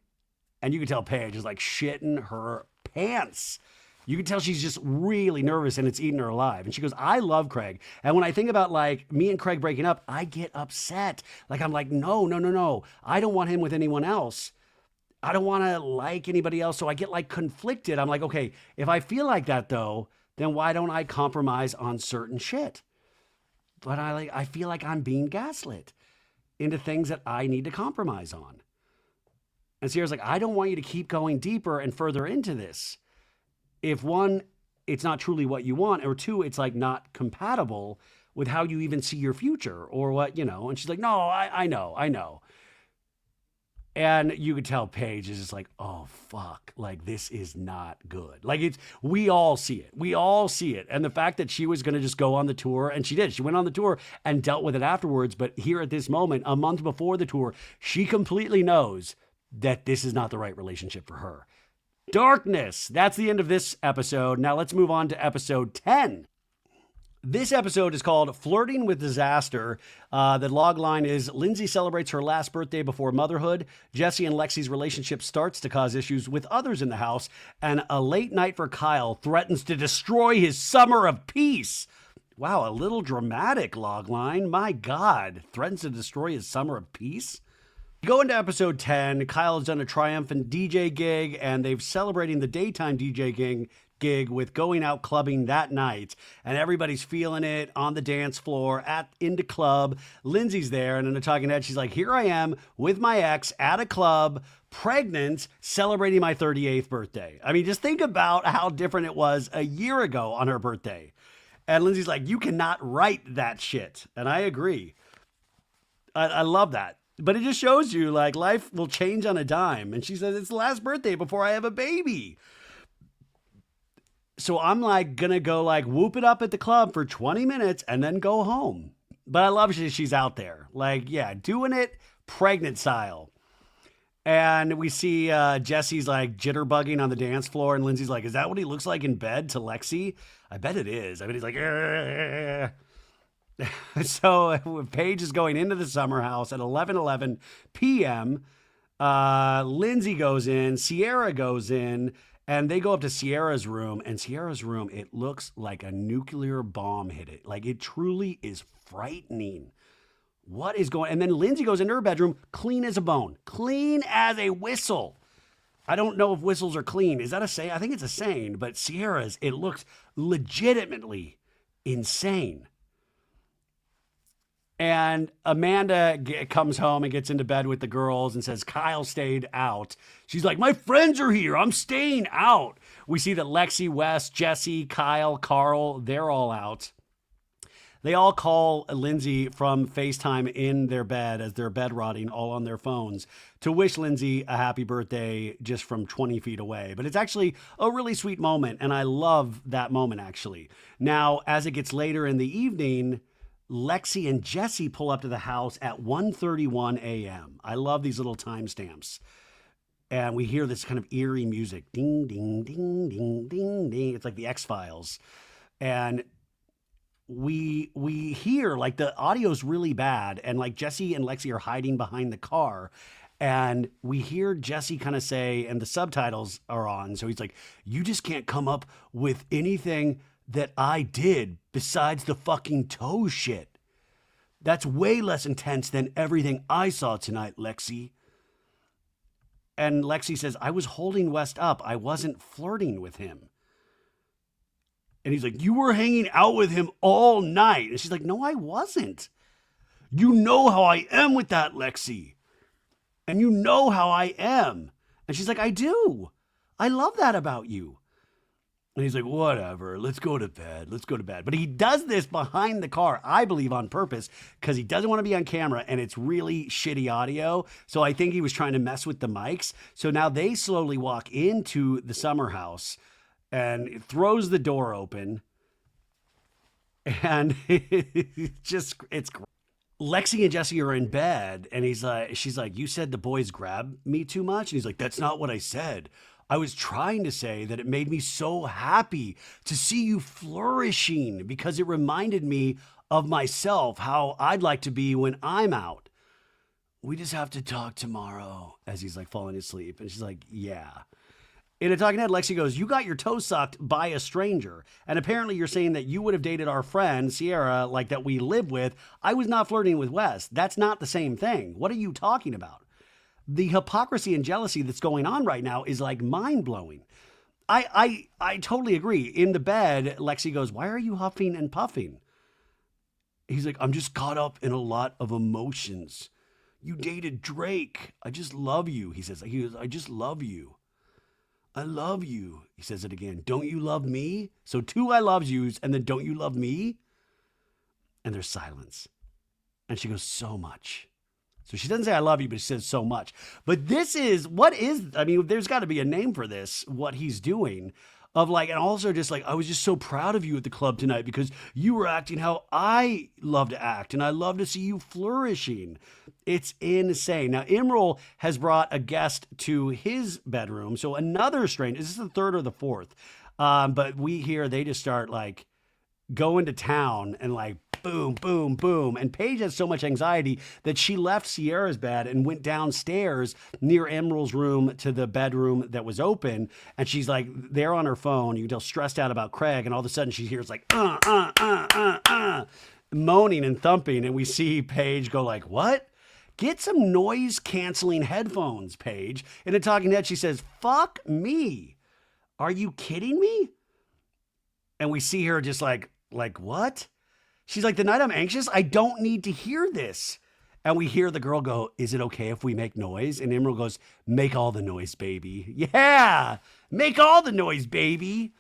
And you can tell Paige is like shitting her pants. You can tell she's just really nervous and it's eating her alive. And she goes, I love Craig. And when I think about like me and Craig breaking up, I get upset. Like, I'm like, no. I don't want him with anyone else. I don't want to like anybody else. So I get like conflicted. I'm like, okay, if I feel like that though, then why don't I compromise on certain shit? But I feel like I'm being gaslit into things that I need to compromise on. And Ciara's like, I don't want you to keep going deeper and further into this. If one, it's not truly what you want, or two, it's like not compatible with how you even see your future or what, you know. And she's like, no, I know. And you could tell Paige is just like, oh, fuck, like this is not good. Like we all see it. And the fact that she was going to just go on the tour, and she did, she went on the tour and dealt with it afterwards. But here at this moment, a month before the tour, she completely knows that this is not the right relationship for her. Darkness. That's the end of this episode. Now let's move on to episode 10. This episode is called Flirting with Disaster. The log line is Lindsay celebrates her last birthday before motherhood. Jesse and Lexi's relationship starts to cause issues with others in the house. And a late night for Kyle threatens to destroy his summer of peace. Wow, a little dramatic log line. My God, threatens to destroy his summer of peace? Go into episode 10. Kyle has done a triumphant DJ gig, and they've celebrating the daytime DJ gig with going out clubbing that night, and everybody's feeling it on the dance floor in the club. Lindsay's there, and in a talking head, she's like, here I am with my ex at a club, pregnant, celebrating my 38th birthday. I mean, just think about how different it was a year ago on her birthday. And Lindsay's like, you cannot write that shit. And I agree. I love that. But it just shows you, like, life will change on a dime. And she says, it's the last birthday before I have a baby. So I'm like gonna go like whoop it up at the club for 20 minutes and then go home. But I love she's out there. Like, yeah, doing it pregnant style. And we see Jesse's like jitterbugging on the dance floor. And Lindsay's like, is that what he looks like in bed to Lexi? I bet it is. I bet he's like, So Paige is going into the summer house at 11:11 p.m. Lindsay goes in, Ciara goes in, and they go up to Ciara's room. And Ciara's room, it looks like a nuclear bomb hit it. Like, it truly is frightening. What is going on? And then Lindsay goes into her bedroom, clean as a bone, clean as a whistle. I don't know if whistles are clean. Is that a saying? I think it's a saying, but Ciara's, it looks legitimately insane. And Amanda comes home and gets into bed with the girls and says, Kyle stayed out. She's like, my friends are here. I'm staying out. We see that Lexi, Wes, Jesse, Kyle, Carl, they're all out. They all call Lindsay from FaceTime in their bed as they're bed rotting, all on their phones, to wish Lindsay a happy birthday just from 20 feet away. But it's actually a really sweet moment, and I love that moment, actually. Now, as it gets later in the evening, Lexi and Jesse pull up to the house at 1:31 a.m. I love these little timestamps. And we hear this kind of eerie music. Ding, ding, ding, ding, ding, ding. It's like the X-Files. And we hear, like, the audio's really bad. And, like, Jesse and Lexi are hiding behind the car. And we hear Jesse kind of say, and the subtitles are on. So he's like, you just can't come up with anything that I did besides the fucking toe shit. That's way less intense than everything I saw tonight, Lexi. And Lexi says, I was holding West up. I wasn't flirting with him. And he's like, you were hanging out with him all night. And she's like, no, I wasn't. You know how I am with that, Lexi. And you know how I am. And she's like, I do. I love that about you. And he's like, whatever, let's go to bed. Let's go to bed. But he does this behind the car, I believe on purpose, because he doesn't want to be on camera and it's really shitty audio. So I think he was trying to mess with the mics. So now they slowly walk into the summer house and it throws the door open. And it's great. Lexi and Jesse are in bed and she's like, you said the boys grabbed me too much? And he's like, that's not what I said. I was trying to say that it made me so happy to see you flourishing because it reminded me of myself, how I'd like to be when I'm out. We just have to talk tomorrow, as he's like falling asleep. And she's like, yeah. In a talking head, Lexi goes, you got your toe sucked by a stranger. And apparently you're saying that you would have dated our friend, Ciara, like that we live with. I was not flirting with Wes. That's not the same thing. What are you talking about? The hypocrisy and jealousy that's going on right now is like mind-blowing. I totally agree. In the bed, Lexi goes, why are you huffing and puffing? He's like, I'm just caught up in a lot of emotions. You dated Drake. I just love you. He goes, I just love you. I love you. He says it again. Don't you love me? So 2 I love yous and then don't you love me? And there's silence. And she goes, so much. So she doesn't say I love you, but she says so much. But this is, there's got to be a name for this, what he's doing. of like, and also just like, I was just so proud of you at the club tonight because you were acting how I love to act and I love to see you flourishing. It's insane. Now, Emerald has brought a guest to his bedroom. So another strange, is this the third or the fourth? But we hear they just start like going to town and like boom, boom, boom. And Paige has so much anxiety that she left Ciara's bed and went downstairs near Emerald's room to the bedroom that was open. And she's like there on her phone. You can tell stressed out about Craig. And all of a sudden she hears like, moaning and thumping. And we see Paige go like, what? Get some noise canceling headphones, Paige. In a talking head, she says, fuck me. Are you kidding me? And we see her just like what? She's like, the night I'm anxious, I don't need to hear this. And we hear the girl go, is it okay if we make noise? And Emerald goes, make all the noise, baby. Yeah, make all the noise, baby.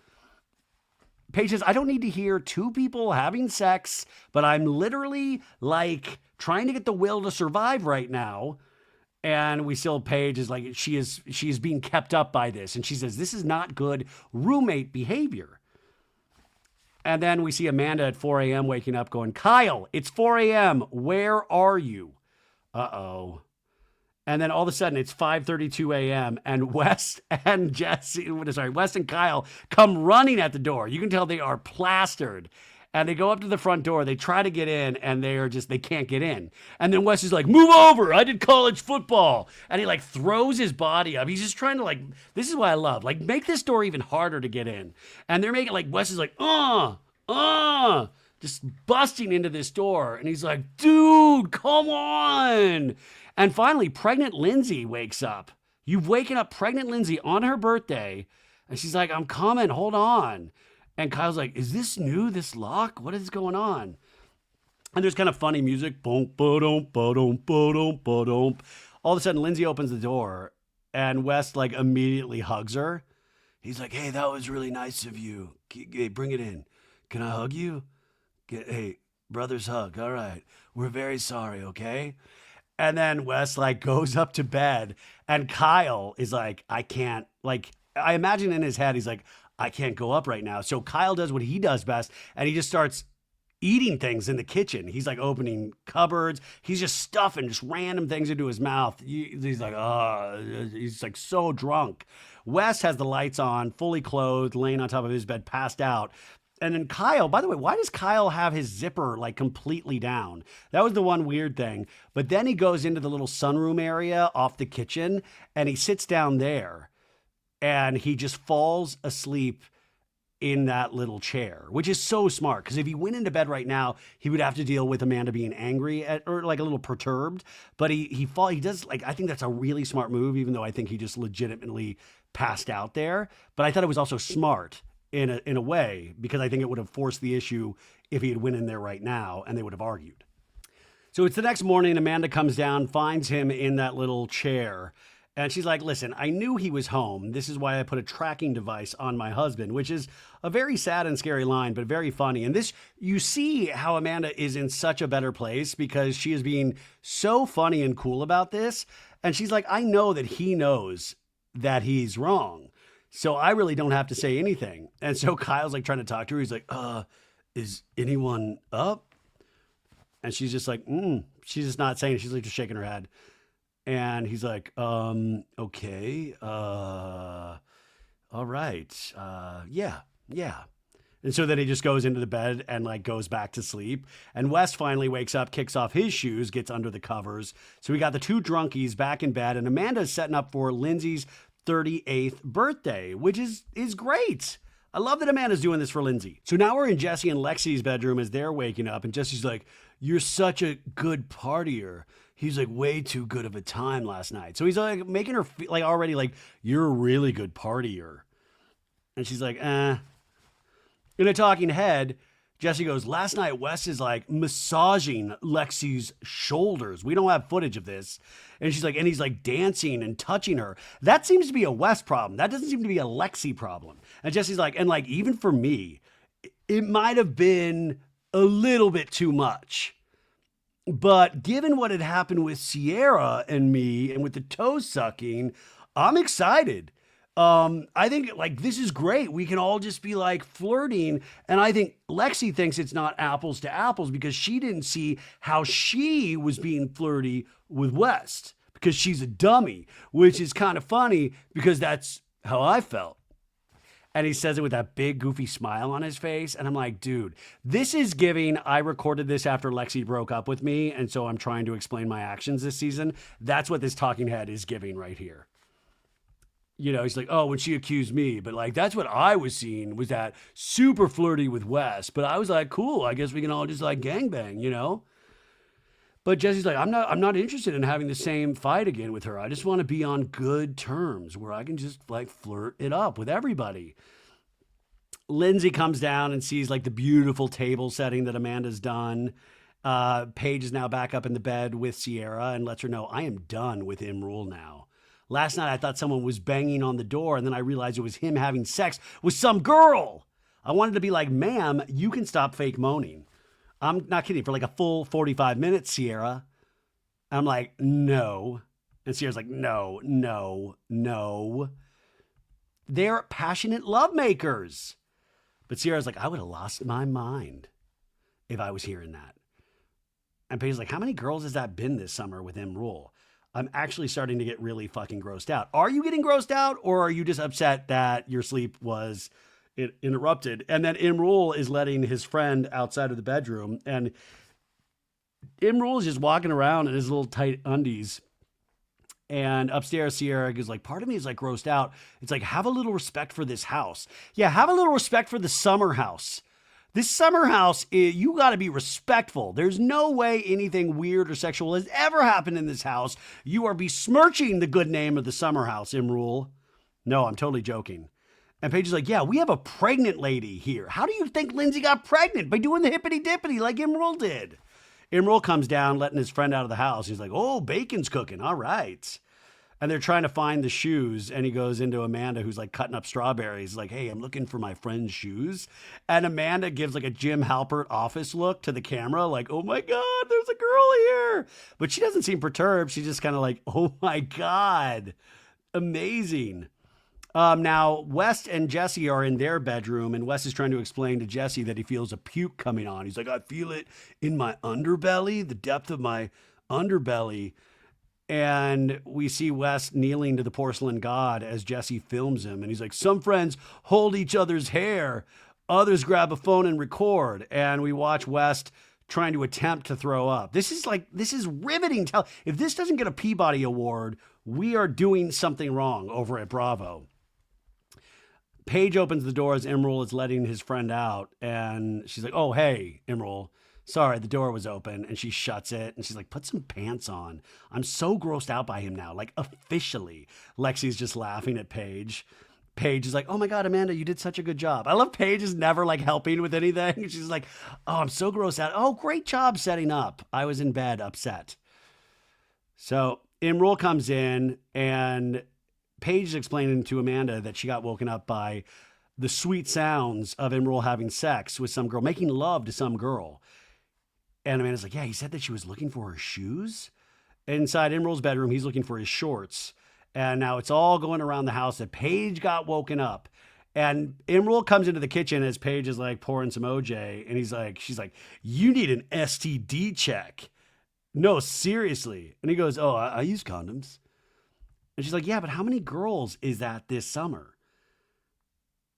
Paige says, I don't need to hear two people having sex, but I'm literally like trying to get the will to survive right now. And we still, Paige is like, she is being kept up by this. And she says, this is not good roommate behavior. And then we see Amanda at 4 a.m. waking up going, Kyle, it's 4 a.m. Where are you? Uh-oh. And then all of a sudden it's 5:32 a.m. and West and Kyle come running at the door. You can tell they are plastered. And they go up to the front door. They try to get in and they can't get in. And then Wes is like, move over. I did college football. And he like throws his body up. He's just trying to like, this is what I love. Like make this door even harder to get in. And they're making like, Wes is like, just busting into this door. And he's like, dude, come on. And finally, pregnant Lindsay wakes up. You've waken up pregnant Lindsay on her birthday. And she's like, I'm coming. Hold on. And Kyle's like, is this new, this lock? What is going on? And there's kind of funny music. Boom, ba-dum, ba-dum, ba-dum, ba-dum. All of a sudden, Lindsay opens the door, and West like immediately hugs her. He's like, hey, that was really nice of you. Hey, bring it in. Can I hug you? Hey, brother's hug. All right. We're very sorry, okay? And then West like goes up to bed, and Kyle is like, I can't, like, I imagine in his head, he's like, I can't go up right now. So Kyle does what he does best, and he just starts eating things in the kitchen. He's like opening cupboards. He's just stuffing just random things into his mouth. He's like, he's like so drunk. Wes has the lights on, fully clothed, laying on top of his bed, passed out. And then Kyle, by the way, why does Kyle have his zipper like completely down? That was the one weird thing. But then he goes into the little sunroom area off the kitchen, and he sits down there. And he just falls asleep in that little chair, which is so smart. Because if he went into bed right now, he would have to deal with Amanda being angry or like a little perturbed. But he does like, I think that's a really smart move, even though I think he just legitimately passed out there. But I thought it was also smart in a way, because I think it would have forced the issue if he had went in there right now and they would have argued. So it's the next morning. Amanda comes down, finds him in that little chair. And she's like, listen, I knew he was home. This is why I put a tracking device on my husband, which is a very sad and scary line, but very funny. And this, you see how Amanda is in such a better place because she is being so funny and cool about this. And she's like, I know that he knows that he's wrong. So I really don't have to say anything. And so Kyle's like trying to talk to her. He's like, is anyone up? And she's just like, she's just not saying it. She's like just shaking her head. And he's like, okay, all right, yeah. And so then he just goes into the bed and like goes back to sleep. And Wes finally wakes up, kicks off his shoes, gets under the covers. So we got the two drunkies back in bed, and Amanda's setting up for Lindsay's 38th birthday, which is great. I love that Amanda's doing this for Lindsay. So now we're in Jesse and Lexi's bedroom as they're waking up, and Jesse's like, you're such a good partier. He's like way too good of a time last night. So he's like making her feel like already like, you're a really good partier. And she's like, In a talking head, Jesse goes, last night Wes is like massaging Lexi's shoulders. We don't have footage of this. And she's like, and he's like dancing and touching her. That seems to be a Wes problem. That doesn't seem to be a Lexi problem. And Jesse's like, and like, even for me, it might have been a little bit too much. But given what had happened with Ciara and me and with the toe sucking, I'm excited. I think like this is great. We can all just be like flirting. And I think Lexi thinks it's not apples to apples because she didn't see how she was being flirty with West because she's a dummy, which is kind of funny because that's how I felt. And he says it with that big goofy smile on his face. And I'm like, dude, this is giving. I recorded this after Lexi broke up with me. And so I'm trying to explain my actions this season. That's what this talking head is giving right here. You know, he's like, oh, when she accused me. But like, that's what I was seeing was that super flirty with Wes. But I was like, cool, I guess we can all just like gangbang, you know? But Jesse's like, I'm not interested in having the same fight again with her. I just want to be on good terms where I can just like flirt it up with everybody. Lindsay comes down and sees like the beautiful table setting that Amanda's done. Paige is now back up in the bed with Ciara and lets her know, I am done with Imrule now. Last night, I thought someone was banging on the door, and then I realized it was him having sex with some girl. I wanted to be like, ma'am, you can stop fake moaning. I'm not kidding. For like a full 45 minutes, Ciara. I'm like, no. And Ciara's like, no, no, no. They're passionate lovemakers. But Ciara's like, I would have lost my mind if I was hearing that. And Paige's like, how many girls has that been this summer with Imrule? I'm actually starting to get really fucking grossed out. Are you getting grossed out or are you just upset that your sleep was interrupted? And then Imrule is letting his friend outside of the bedroom and Imrule is just walking around in his little tight undies. And upstairs, Ciara is like, part of me is like grossed out. It's like, have a little respect for this house. Yeah, have a little respect for the summer house. This summer house, you got to be respectful. There's no way anything weird or sexual has ever happened in this house. You are besmirching the good name of the summer house, Imrule. No, I'm totally joking. And Paige is like, yeah, we have a pregnant lady here. How do you think Lindsay got pregnant? By doing the hippity-dippity like Imrule did. Imrule comes down, letting his friend out of the house. He's like, oh, bacon's cooking. All right. And they're trying to find the shoes. And he goes into Amanda, who's like cutting up strawberries. Like, hey, I'm looking for my friend's shoes. And Amanda gives like a Jim Halpert office look to the camera. Like, oh my God, there's a girl here. But she doesn't seem perturbed. She's just kind of like, oh my God, amazing. Now, Wes and Jesse are in their bedroom. And Wes is trying to explain to Jesse that he feels a puke coming on. He's like, I feel it in my underbelly, the depth of my underbelly. And we see Wes kneeling to the porcelain god as Jesse films him. And he's like, some friends hold each other's hair. Others grab a phone and record. And we watch Wes trying to attempt to throw up. This is riveting. If this doesn't get a Peabody Award, we are doing something wrong over at Bravo. Paige opens the door as Imrule is letting his friend out. And she's like, oh, hey, Imrule. Sorry, the door was open, and she shuts it, and she's like, put some pants on. I'm so grossed out by him now, like officially. Lexi's just laughing at Paige. Paige is like, oh my God, Amanda, you did such a good job. I love Paige is never like helping with anything. She's like, oh, I'm so grossed out. Oh, great job setting up. I was in bed upset. So Imrule comes in, and Paige is explaining to Amanda that she got woken up by the sweet sounds of Imrule having sex with some girl, making love to some girl. And Amanda's like, yeah, he said that she was looking for her shoes. Inside Imrule's bedroom, he's looking for his shorts. And now it's all going around the house that Paige got woken up. And Imrule comes into the kitchen as Paige is like pouring some OJ. And she's like, you need an STD check. No, seriously. And he goes, oh, I use condoms. And she's like, yeah, but how many girls is that this summer?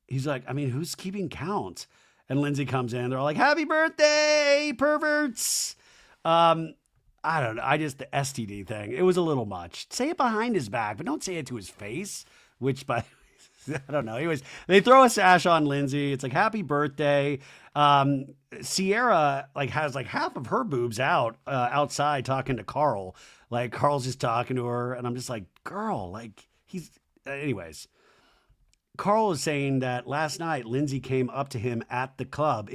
He's like, I mean, who's keeping count? And Lindsay comes in. They're all like, happy birthday, perverts. I don't know. The STD thing, it was a little much. Say it behind his back, but don't say it to his face, which I don't know. Anyways, they throw a sash on Lindsay. It's like, happy birthday. Ciara has half of her boobs out outside talking to Carl. Like Carl's just talking to her. And I'm just like, girl, anyways. Carl is saying that last night, Lindsay came up to him at the club,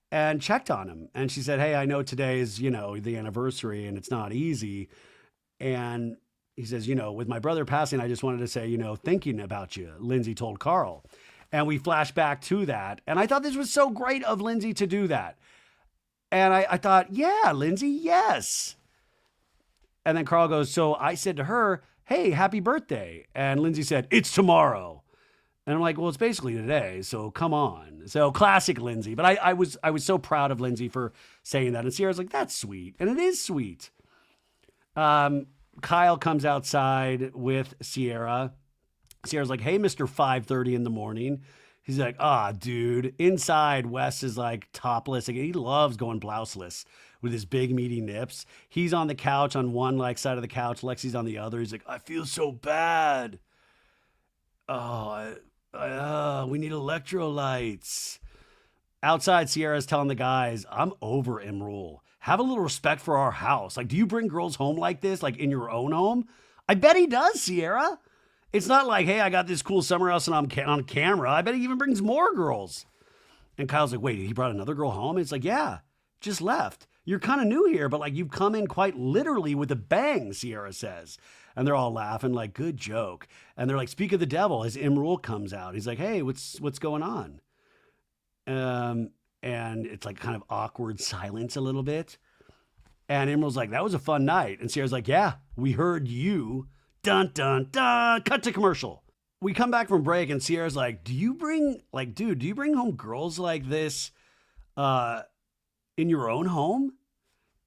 and checked on him. And she said, hey, I know today is, the anniversary and it's not easy. And he says, with my brother passing, I just wanted to say, thinking about you, Lindsay told Carl. And we flash back to that. And I thought this was so great of Lindsay to do that. And I thought, yeah, Lindsay, yes. And then Carl goes, so I said to her, hey, happy birthday. And Lindsay said, it's tomorrow. And I'm like, well, it's basically today, so come on. So classic Lindsay. But I was so proud of Lindsay for saying that. And Ciara's like, that's sweet. And it is sweet. Kyle comes outside with Ciara. Ciara's like, hey, Mr. 5:30 in the morning. He's like, dude. Inside, Wes is like topless. Like, he loves going blouseless with his big meaty nips. He's on the couch on one like side of the couch. Lexi's on the other. He's like, I feel so bad. We need electrolytes. Outside, Ciara's telling the guys, I'm over Emerald. Have a little respect for our house. Like, do you bring girls home like this, like in your own home? I bet he does, Ciara. It's not like, hey, I got this cool summer house and I'm on camera. I bet he even brings more girls. And Kyle's like, wait, he brought another girl home? And it's like, yeah, just left. You're kind of new here, but like you've come in quite literally with a bang, Ciara says. And they're all laughing like, good joke. And they're like, speak of the devil, as Emerald comes out. He's like, hey, what's going on? And it's like kind of awkward silence a little bit. And Emerald's like, that was a fun night. And Ciara's like, yeah, we heard you. Dun, dun, dun. Cut to commercial. We come back from break and Ciara's like, do you bring home girls like this in your own home?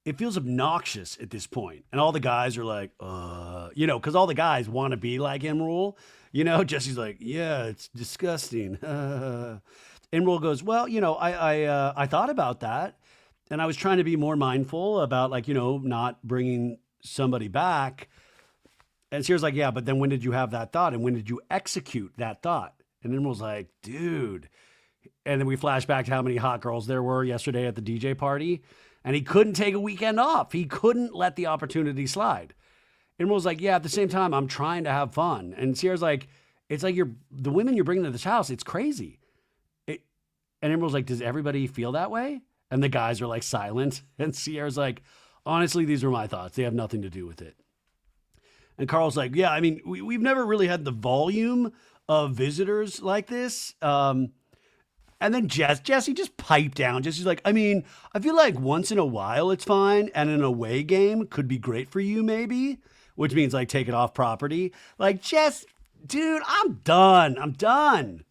It feels obnoxious at this point. And all the guys are like, because all the guys want to be like Emerald. Jesse's like, yeah, it's disgusting. Emerald goes, well, I thought about that. And I was trying to be more mindful about not bringing somebody back. And Ciara's like, yeah, but then when did you have that thought? And when did you execute that thought? And Emerald's like, dude. And then we flash back to how many hot girls there were yesterday at the DJ party. And he couldn't take a weekend off. He couldn't let the opportunity slide. Emerald's like, yeah, at the same time, I'm trying to have fun. And Ciara's like, it's like the women you're bringing to this house, it's crazy. And Emerald's like, does everybody feel that way? And the guys are like silent. And Ciara's like, honestly, these are my thoughts. They have nothing to do with it. And Carl's like, yeah, I mean, we've never really had the volume of visitors like this. And then Jesse just piped down. Jesse's like, I mean, I feel like once in a while it's fine. And an away game could be great for you, maybe. Which means like take it off property. Like, Jess, dude, I'm done.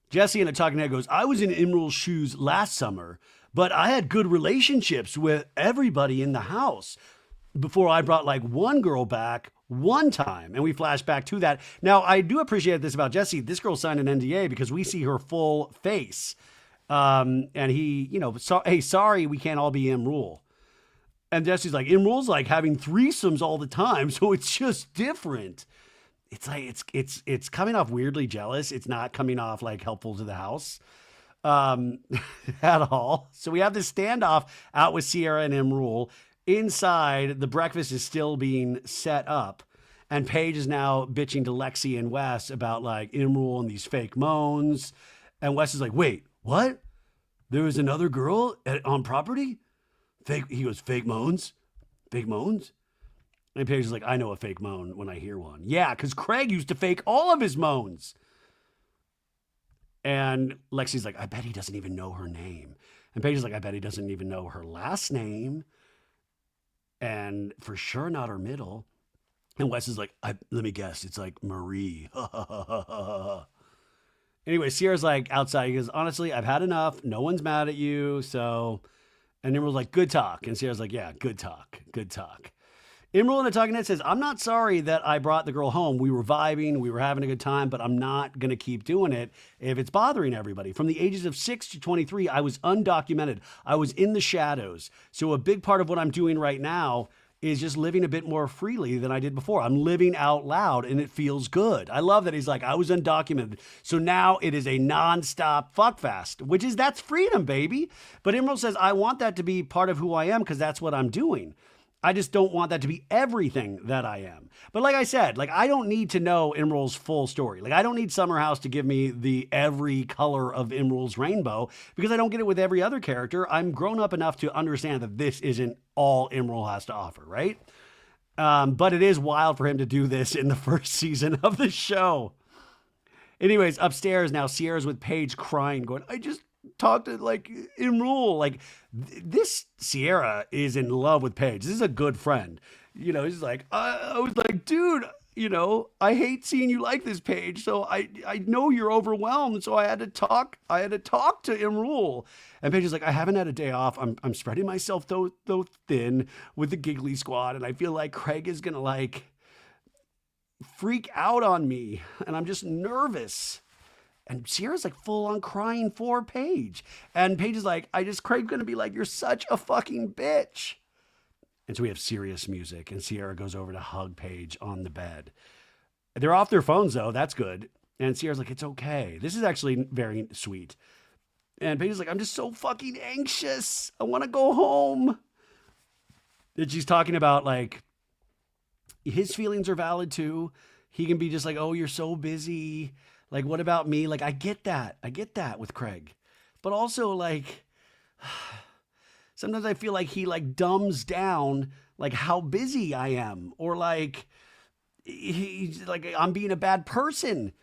Jesse in a talking head goes, I was in Emerald's shoes last summer, but I had good relationships with everybody in the house before I brought like one girl back one time. And we flash back to that. Now, I do appreciate this about Jesse. This girl signed an NDA because we see her full face. And he, hey, sorry, we can't all be Emerald. And Jesse's like, Emerald's like having threesomes all the time. So it's just different. It's like, it's coming off weirdly jealous. It's not coming off like helpful to the house at all. So we have this standoff out with Ciara and Emerald. Inside, the breakfast is still being set up. And Paige is now bitching to Lexi and Wes about like Emerald and these fake moans. And Wes is like, wait, what? There was another girl on property? He goes, fake moans? Fake moans? And Paige is like, I know a fake moan when I hear one. Yeah, because Craig used to fake all of his moans. And Lexi's like, I bet he doesn't even know her name. And Paige is like, I bet he doesn't even know her last name. And for sure not her middle. And Wes is like, let me guess, it's like Marie. Anyway, Ciara's like outside. He goes, honestly, I've had enough. No one's mad at you. So, and Emerald's like, good talk. And Ciara's like, yeah, good talk. Emerald in a talking head says, I'm not sorry that I brought the girl home. We were vibing, we were having a good time, but I'm not going to keep doing it if it's bothering everybody. From the ages of 6 to 23, I was undocumented. I was in the shadows. So a big part of what I'm doing right now is just living a bit more freely than I did before. I'm living out loud and it feels good. I love that he's like, I was undocumented. So now it is a nonstop fuckfest, that's freedom, baby. But Emerald says, I want that to be part of who I am because that's what I'm doing. I just don't want that to be everything that I am. But like I said, like I don't need to know Emerald's full story. Like I don't need Summer House to give me the every color of Emerald's rainbow because I don't get it with every other character. I'm grown up enough to understand that this isn't all Emerald has to offer, right? But it is wild for him to do this in the first season of the show. Anyways, upstairs now, Ciara's with Paige crying, going, talk to like Imrul. Like this Ciara is in love with Paige. This is a good friend. He's like, I was like, dude, I hate seeing you like this, Paige. So I know you're overwhelmed. So I had to talk to Imrul. And Paige is like, I haven't had a day off. I'm spreading myself though thin with the giggly squad. And I feel like Craig is going to like freak out on me. And I'm just nervous. And Ciara's like full on crying for Paige. And Paige is like, Craig's going to be like, you're such a fucking bitch. And so we have serious music, and Ciara goes over to hug Paige on the bed. They're off their phones, though. That's good. And Ciara's like, it's okay. This is actually very sweet. And Paige is like, I'm just so fucking anxious. I want to go home. And she's talking about, like, his feelings are valid, too. He can be just like, oh, you're so busy. Like, what about me? Like, I get that. I get that with Craig. But also, like... sometimes I feel like he like dumbs down like how busy I am, or like he's like I'm being a bad person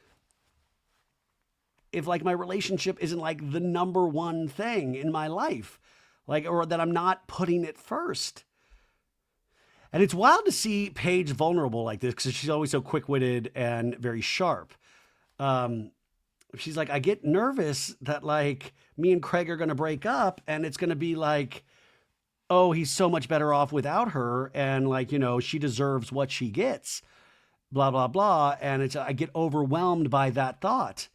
if like my relationship isn't like the number one thing in my life, like, or that I'm not putting it first. And it's wild to see Paige vulnerable like this because she's always so quick-witted and very sharp. She's like, I get nervous that like me and Craig are going to break up and it's going to be like, oh, he's so much better off without her. And like, she deserves what she gets, blah, blah, blah. And I get overwhelmed by that thought.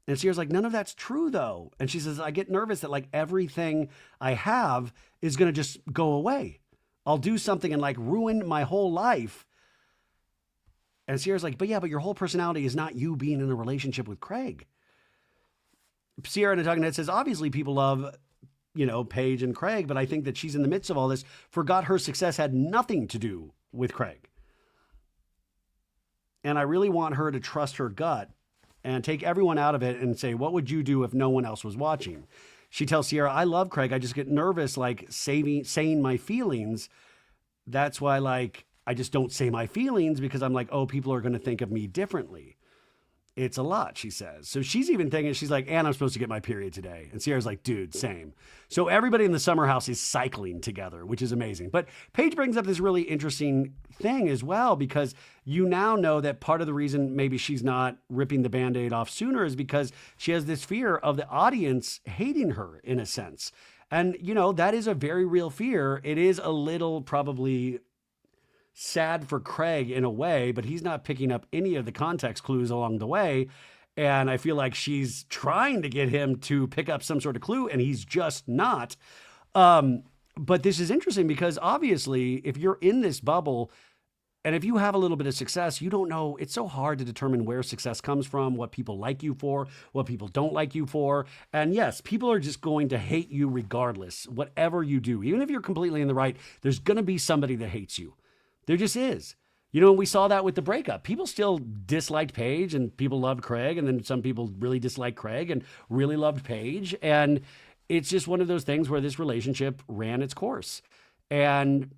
And Ciara's like, none of that's true though. And she says, I get nervous that like everything I have is going to just go away. I'll do something and like ruin my whole life. And Ciara's like, but your whole personality is not you being in a relationship with Craig. Ciara in a talking head says, obviously people love, Paige and Craig, but I think that she's in the midst of all this, forgot her success had nothing to do with Craig. And I really want her to trust her gut and take everyone out of it and say, what would you do if no one else was watching? She tells Ciara, I love Craig. I just get nervous, like saying my feelings. That's why, like, I just don't say my feelings because I'm like, oh, people are going to think of me differently. It's a lot, she says. So she's even thinking, she's like, and I'm supposed to get my period today. And Ciara's like, dude, same. So everybody in the summer house is cycling together, which is amazing. But Paige brings up this really interesting thing as well, because you now know that part of the reason maybe she's not ripping the Band-Aid off sooner is because she has this fear of the audience hating her in a sense. And, that is a very real fear. It is a little probably sad for Craig in a way, but he's not picking up any of the context clues along the way. And I feel like she's trying to get him to pick up some sort of clue, and he's just not. But this is interesting because obviously if you're in this bubble and if you have a little bit of success, you don't know. It's so hard to determine where success comes from, what people like you for, what people don't like you for. And yes, people are just going to hate you regardless, whatever you do. Even if you're completely in the right, there's going to be somebody that hates you. There just is. We saw that with the breakup. People still disliked Paige and people loved Craig. And then some people really disliked Craig and really loved Paige. And it's just one of those things where this relationship ran its course. And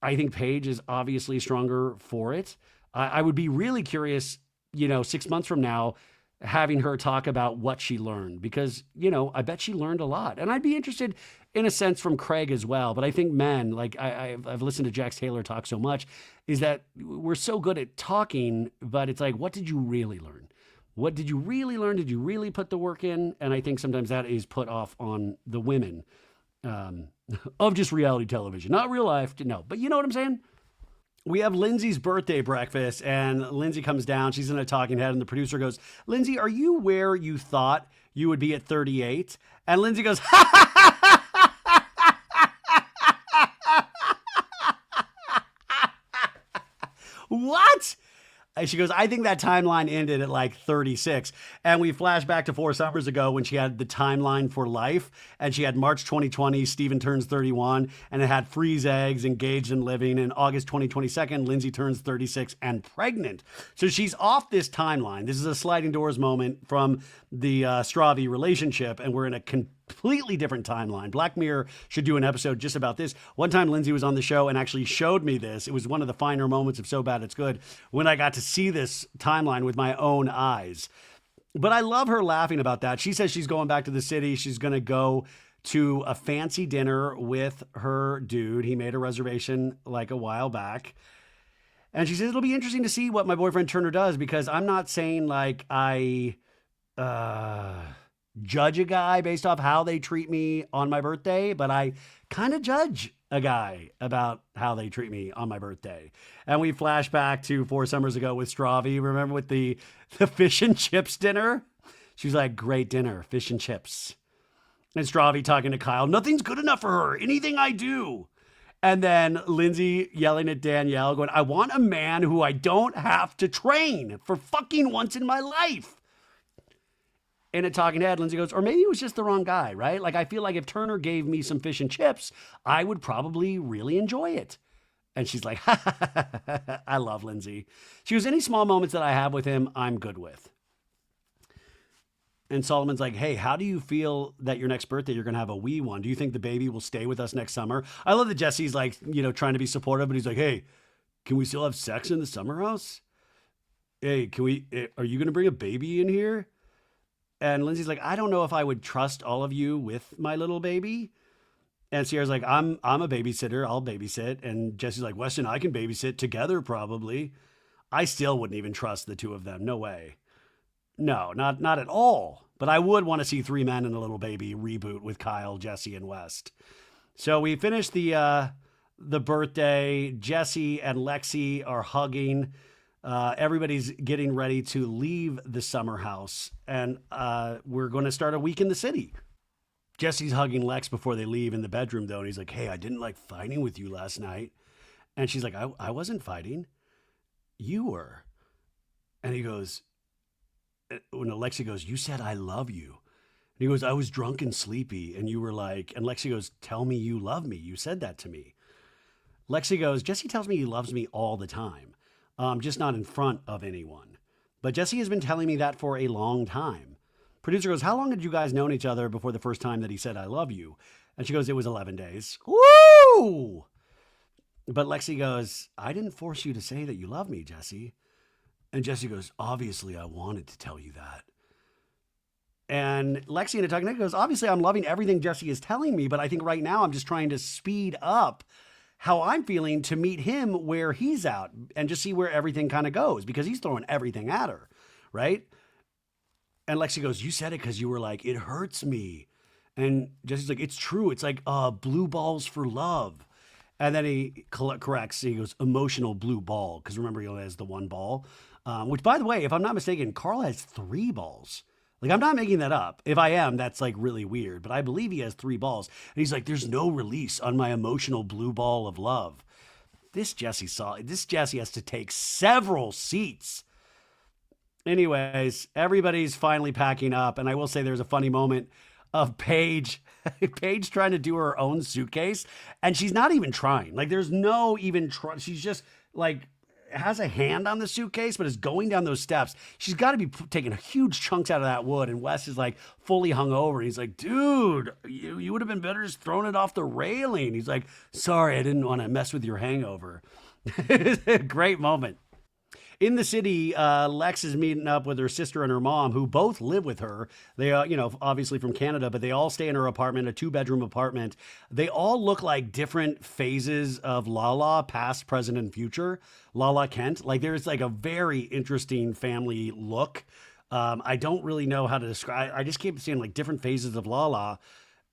I think Paige is obviously stronger for it. I would be really curious, 6 months from now, having her talk about what she learned, because, I bet she learned a lot. And I'd be interested in a sense from Craig as well. But I think men, like I've listened to Jax Taylor talk so much, is that we're so good at talking, but it's like, what did you really learn? What did you really learn? Did you really put the work in? And I think sometimes that is put off on the women of just reality television, not real life. No, but you know what I'm saying? We have Lindsay's birthday breakfast, and Lindsay comes down. She's in a talking head, and the producer goes, Lindsay, are you where you thought you would be at 38? And Lindsay goes, what? And she goes, I think that timeline ended at like 36. And we flash back to 4 summers ago when she had the timeline for life. And she had March 2020, Steven turns 31. And it had freeze eggs, engaged and living. And August 2022, Lindsay turns 36 and pregnant. So she's off this timeline. This is a sliding doors moment from the Stravi relationship. And we're in a completely different timeline. Black Mirror should do an episode just about this. One time Lindsay was on the show and actually showed me this. It was one of the finer moments of So Bad It's Good when I got to see this timeline with my own eyes. But I love her laughing about that. She says she's going back to the city. She's going to go to a fancy dinner with her dude. He made a reservation like a while back. And she says it'll be interesting to see what my boyfriend Turner does, because I'm not saying like I judge a guy based off how they treat me on my birthday, but I kind of judge a guy about how they treat me on my birthday. And we flash back to 4 summers ago with Stravy. Remember with the fish and chips dinner? She was like, great dinner, fish and chips. And Stravy talking to Kyle, nothing's good enough for her, anything I do. And then Lindsay yelling at Danielle, going, I want a man who I don't have to train for fucking once in my life. In a talking head, Lindsay goes, or maybe it was just the wrong guy, right? Like, I feel like if Turner gave me some fish and chips, I would probably really enjoy it. And she's like, I love Lindsay. She goes, any small moments that I have with him, I'm good with. And Solomon's like, hey, how do you feel that your next birthday, you're going to have a wee one? Do you think the baby will stay with us next summer? I love that Jesse's like, trying to be supportive, but he's like, hey, can we still have sex in the summer house? Hey, are you going to bring a baby in here? And Lindsay's like, I don't know if I would trust all of you with my little baby. And Ciara's like, I'm a babysitter. I'll babysit. And Jesse's like, Wes and I can babysit together probably. I still wouldn't even trust the two of them. No way. No, not at all. But I would want to see 3 Men and a Little Baby reboot with Kyle, Jesse, and West. So we finished the birthday. Jesse and Lexi are hugging. Everybody's getting ready to leave the summer house, and we're going to start a week in the city. Jesse's hugging Lex before they leave in the bedroom, though, and he's like, hey, I didn't like fighting with you last night. And she's like, I wasn't fighting. You were. And he goes, when Lexi goes, you said I love you. And he goes, I was drunk and sleepy. And you were like, and Lexi goes, tell me you love me. You said that to me. Lexi goes, Jesse tells me he loves me all the time. Just not in front of anyone. But Jesse has been telling me that for a long time. Producer goes, how long had you guys known each other before the first time that he said, I love you? And she goes, it was 11 days. Woo! But Lexi goes, I didn't force you to say that you love me, Jesse. And Jesse goes, obviously I wanted to tell you that. And Lexi in a talking head goes, obviously I'm loving everything Jesse is telling me, but I think right now I'm just trying to speed up how I'm feeling to meet him where he's at and just see where everything kind of goes, because he's throwing everything at her, right? And Lexi goes, you said it because you were like, it hurts me. And Jesse's like, it's true. It's like blue balls for love. And then he corrects, he goes, emotional blue ball, because remember he only has the 1 ball. Which, by the way, if I'm not mistaken, Carl has 3 balls. Like, I'm not making that up. If I am, that's like really weird. But I believe he has 3 balls. And he's like, there's no release on my emotional blue ball of love. This Jesse has to take several seats. Anyways, everybody's finally packing up. And I will say there's a funny moment of Paige trying to do her own suitcase. And she's not even trying. Like, there's no even try. She's just like, has a hand on the suitcase, but is going down those steps. She's got to be taking huge chunks out of that wood. And Wes is like fully hung over. He's like, dude, you would have been better just throwing it off the railing. He's like, sorry, I didn't want to mess with your hangover. Great moment. In the city, Lex is meeting up with her sister and her mom, who both live with her. They are, obviously from Canada, but they all stay in her apartment, a 2-bedroom apartment. They all look like different phases of Lala, past, present, and future. Lala Kent. Like, there's like a very interesting family look. I don't really know how to describe. I just keep seeing like different phases of Lala.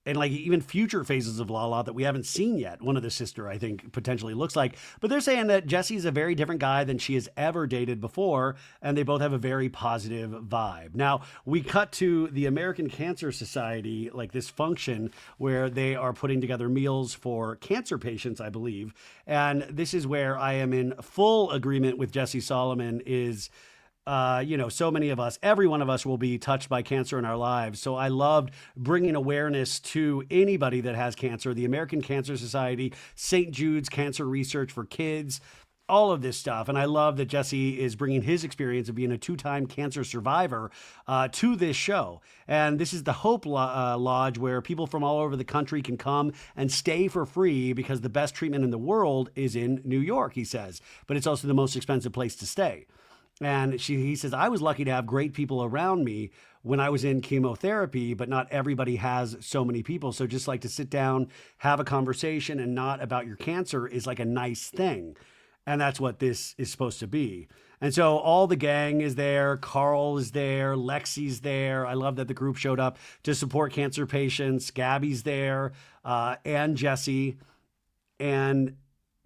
And like even future phases of Lala that we haven't seen yet. One of the sister, I think, potentially looks like. But they're saying that Jesse's a very different guy than she has ever dated before. And they both have a very positive vibe. Now, we cut to the American Cancer Society, like this function where they are putting together meals for cancer patients, I believe. And this is where I am in full agreement with Jesse Solomon is... so many of us, every one of us will be touched by cancer in our lives. So I loved bringing awareness to anybody that has cancer, the American Cancer Society, St. Jude's Cancer Research for Kids, all of this stuff. And I love that Jesse is bringing his experience of being a 2-time cancer survivor to this show. And this is the Hope Lodge, where people from all over the country can come and stay for free because the best treatment in the world is in New York, he says. But it's also the most expensive place to stay. And he says, I was lucky to have great people around me when I was in chemotherapy, but not everybody has so many people. So just like to sit down, have a conversation and not about your cancer is like a nice thing. And that's what this is supposed to be. And so all the gang is there. Carl is there. Lexi's there. I love that the group showed up to support cancer patients. Gabby's there, and Jesse. And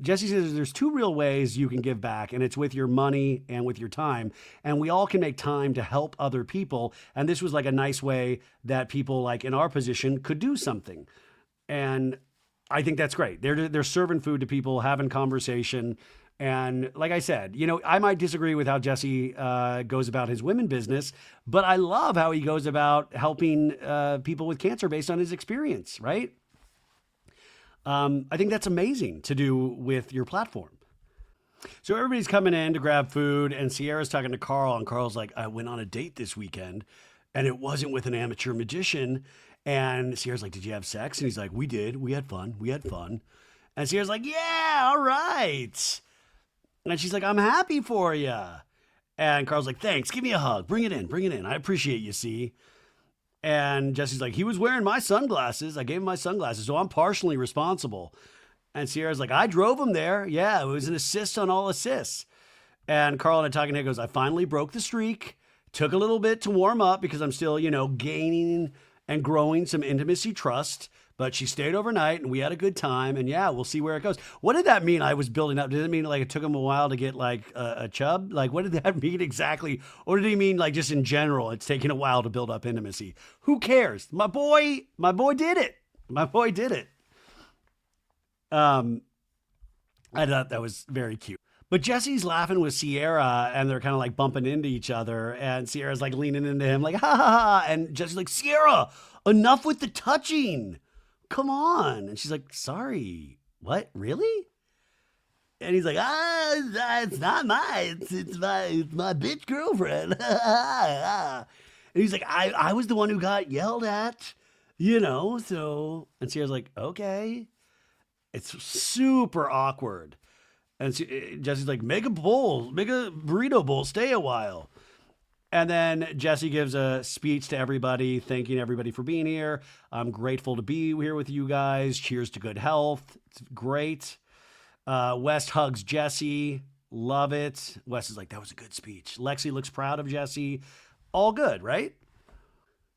Jesse says there's two real ways you can give back, and it's with your money and with your time. And we all can make time to help other people. And this was like a nice way that people like in our position could do something. And I think that's great. They're serving food to people, having conversation. And like I said, I might disagree with how Jesse goes about his women business, but I love how he goes about helping people with cancer based on his experience, right? I think that's amazing to do with your platform. So everybody's coming in to grab food, and Ciara's talking to Carl, and Carl's like, I went on a date this weekend, and it wasn't with an amateur magician. And Ciara's like, did you have sex? And he's like, we did. We had fun. We had fun. And Ciara's like, yeah, all right. And she's like, I'm happy for you. And Carl's like, thanks. Give me a hug. Bring it in. Bring it in. I appreciate you, see. And Jesse's like, he was wearing my sunglasses. I gave him my sunglasses, so I'm partially responsible. And Ciara's like, I drove him there. Yeah, it was an assist on all assists. And Carl in a talking head goes, I finally broke the streak. Took a little bit to warm up because I'm still, gaining and growing some intimacy trust. But she stayed overnight and we had a good time. And yeah, we'll see where it goes. What did that mean? I was building up. Did it mean like it took him a while to get like a chub? Like, what did that mean exactly? Or did he mean like just in general, it's taking a while to build up intimacy? Who cares? My boy did it. My boy did it. I thought that was very cute. But Jesse's laughing with Ciara and they're kind of like bumping into each other. And Ciara's like leaning into him like, ha ha ha. And Jesse's like, Ciara, enough with the touching. Come on. And she's like, sorry, what? Really? And he's like, it's not mine. It's my bitch girlfriend. And he's like, I was the one who got yelled at, so. And Ciara's like, okay. It's super awkward. And Jesse's like, make a burrito bowl, stay a while. And then Jesse gives a speech to everybody, thanking everybody for being here. I'm grateful to be here with you guys. Cheers to good health. It's great. West hugs Jesse. Love it. Wes is like, that was a good speech. Lexi looks proud of Jesse. All good, right?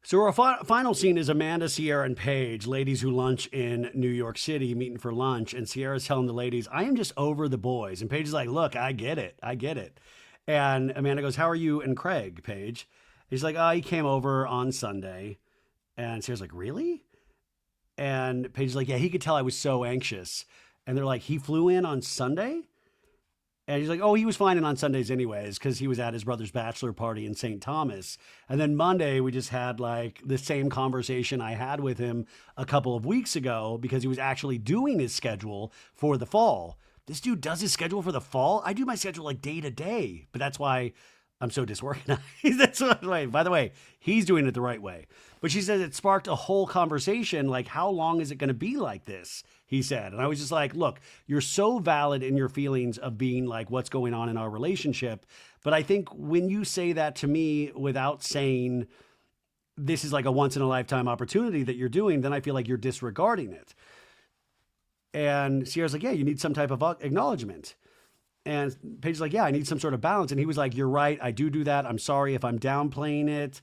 So our final scene is Amanda, Ciara, and Paige, ladies who lunch in New York City, meeting for lunch. And Ciara's telling the ladies, I am just over the boys. And Paige is like, look, I get it. And Amanda goes, how are you and Craig, Paige? He's like, he came over on Sunday. And Ciara's like, really? And Paige is like, yeah, he could tell I was so anxious. And they're like, he flew in on Sunday? And he's like, oh, he was flying in on Sundays anyways, because he was at his brother's bachelor party in St. Thomas. And then Monday, we just had like the same conversation I had with him a couple of weeks ago because he was actually doing his schedule for the fall. This dude does his schedule for the fall. I do my schedule like day to day, but that's why I'm so disorganized. That's why, by the way, he's doing it the right way. But she says it sparked a whole conversation. Like, how long is it going to be like this? He said. And I was just like, look, you're so valid in your feelings of being like, what's going on in our relationship. But I think when you say that to me without saying this is like a once in a lifetime opportunity that you're doing, then I feel like you're disregarding it. And Ciara's like, yeah, you need some type of acknowledgement. And Paige's like, yeah, I need some sort of balance. And he was like, you're right. I do that. I'm sorry if I'm downplaying it,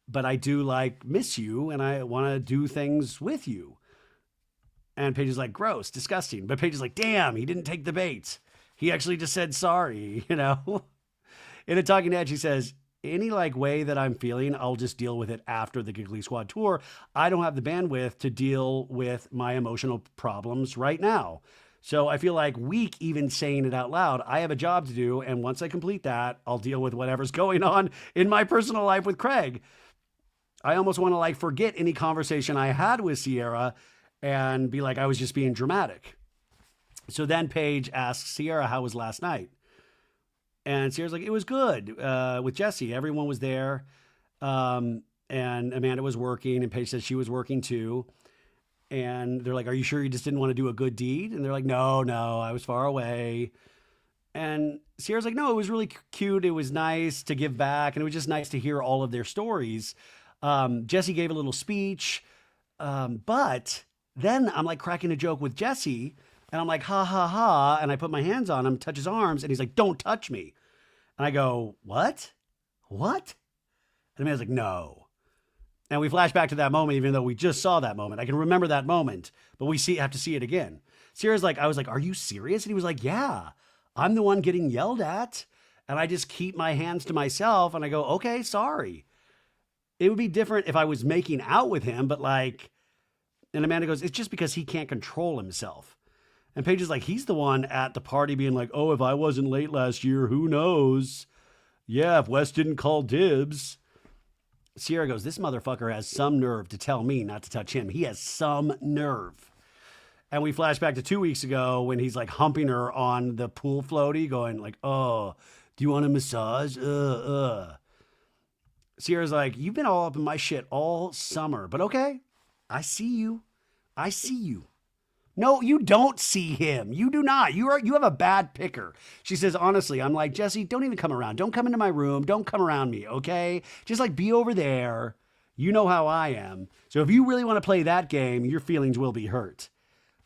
but I do like miss you and I want to do things with you. And Paige is like, gross, disgusting. But Paige is like, damn, he didn't take the bait. He actually just said sorry, In a talking head, she says, any like way that I'm feeling, I'll just deal with it after the Giggly Squad tour. I don't have the bandwidth to deal with my emotional problems right now. So I feel like weak even saying it out loud. I have a job to do. And once I complete that, I'll deal with whatever's going on in my personal life with Craig. I almost want to like forget any conversation I had with Ciara and be like, I was just being dramatic. So then Paige asks Ciara, how was last night? And Ciara's like, it was good with Jesse. Everyone was there. And Amanda was working and Paige said she was working too. And they're like, are you sure you just didn't want to do a good deed? And they're like, no, I was far away. And Sierra's like, no, it was really cute. It was nice to give back. And it was just nice to hear all of their stories. Jesse gave a little speech. But then I'm like cracking a joke with Jesse. And I'm like, ha, ha, ha. And I put my hands on him, touch his arms. And he's like, don't touch me. And I go, what? What? And the man's like, no. And we flash back to that moment, even though we just saw that moment. I can remember that moment, but have to see it again. Sierra's like, I was like, are you serious? And he was like, yeah, I'm the one getting yelled at. And I just keep my hands to myself. And I go, okay, sorry. It would be different if I was making out with him, but like, and Amanda goes, it's just because he can't control himself. And Paige is like, he's the one at the party being like, oh, if I wasn't late last year, who knows? Yeah, if Wes didn't call dibs. Ciara goes, this motherfucker has some nerve to tell me not to touch him. He has some nerve. And we flash back to 2 weeks ago when he's like humping her on the pool floaty going like, oh, do you want a massage? Ciara's like, you've been all up in my shit all summer, but okay, I see you. I see you. No, you don't see him. You do not. You have a bad picker. She says, honestly, I'm like, Jesse, don't even come around. Don't come into my room. Don't come around me, okay? Just like be over there. You know how I am. So if you really want to play that game, your feelings will be hurt.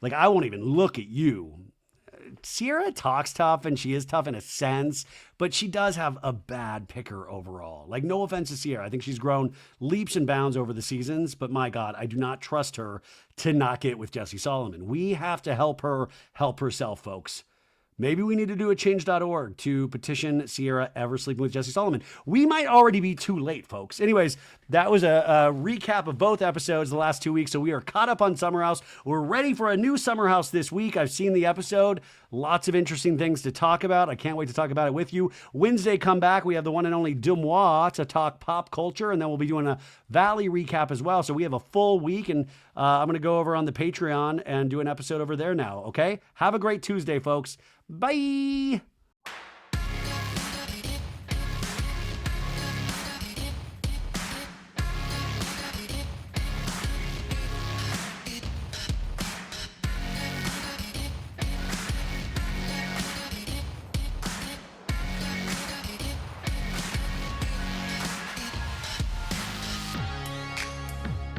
Like, I won't even look at you. Ciara talks tough, and she is tough in a sense, but she does have a bad picker overall. Like, no offense to Ciara. I think she's grown leaps and bounds over the seasons, but my God, I do not trust her to not get with Jesse Solomon. We have to help her help herself, folks. Maybe we need to do a change.org to petition Ciara ever sleeping with Jesse Solomon. We might already be too late, folks. Anyways, that was a recap of both episodes the last 2 weeks. So we are caught up on Summer House. We're ready for a new Summer House this week. I've seen the episode. Lots of interesting things to talk about. I can't wait to talk about it with you. Wednesday, come back. We have the one and only Demois to talk pop culture. And then we'll be doing a Valley recap as well. So we have a full week. And I'm going to go over on the Patreon and do an episode over there now. Okay? Have a great Tuesday, folks. Bye.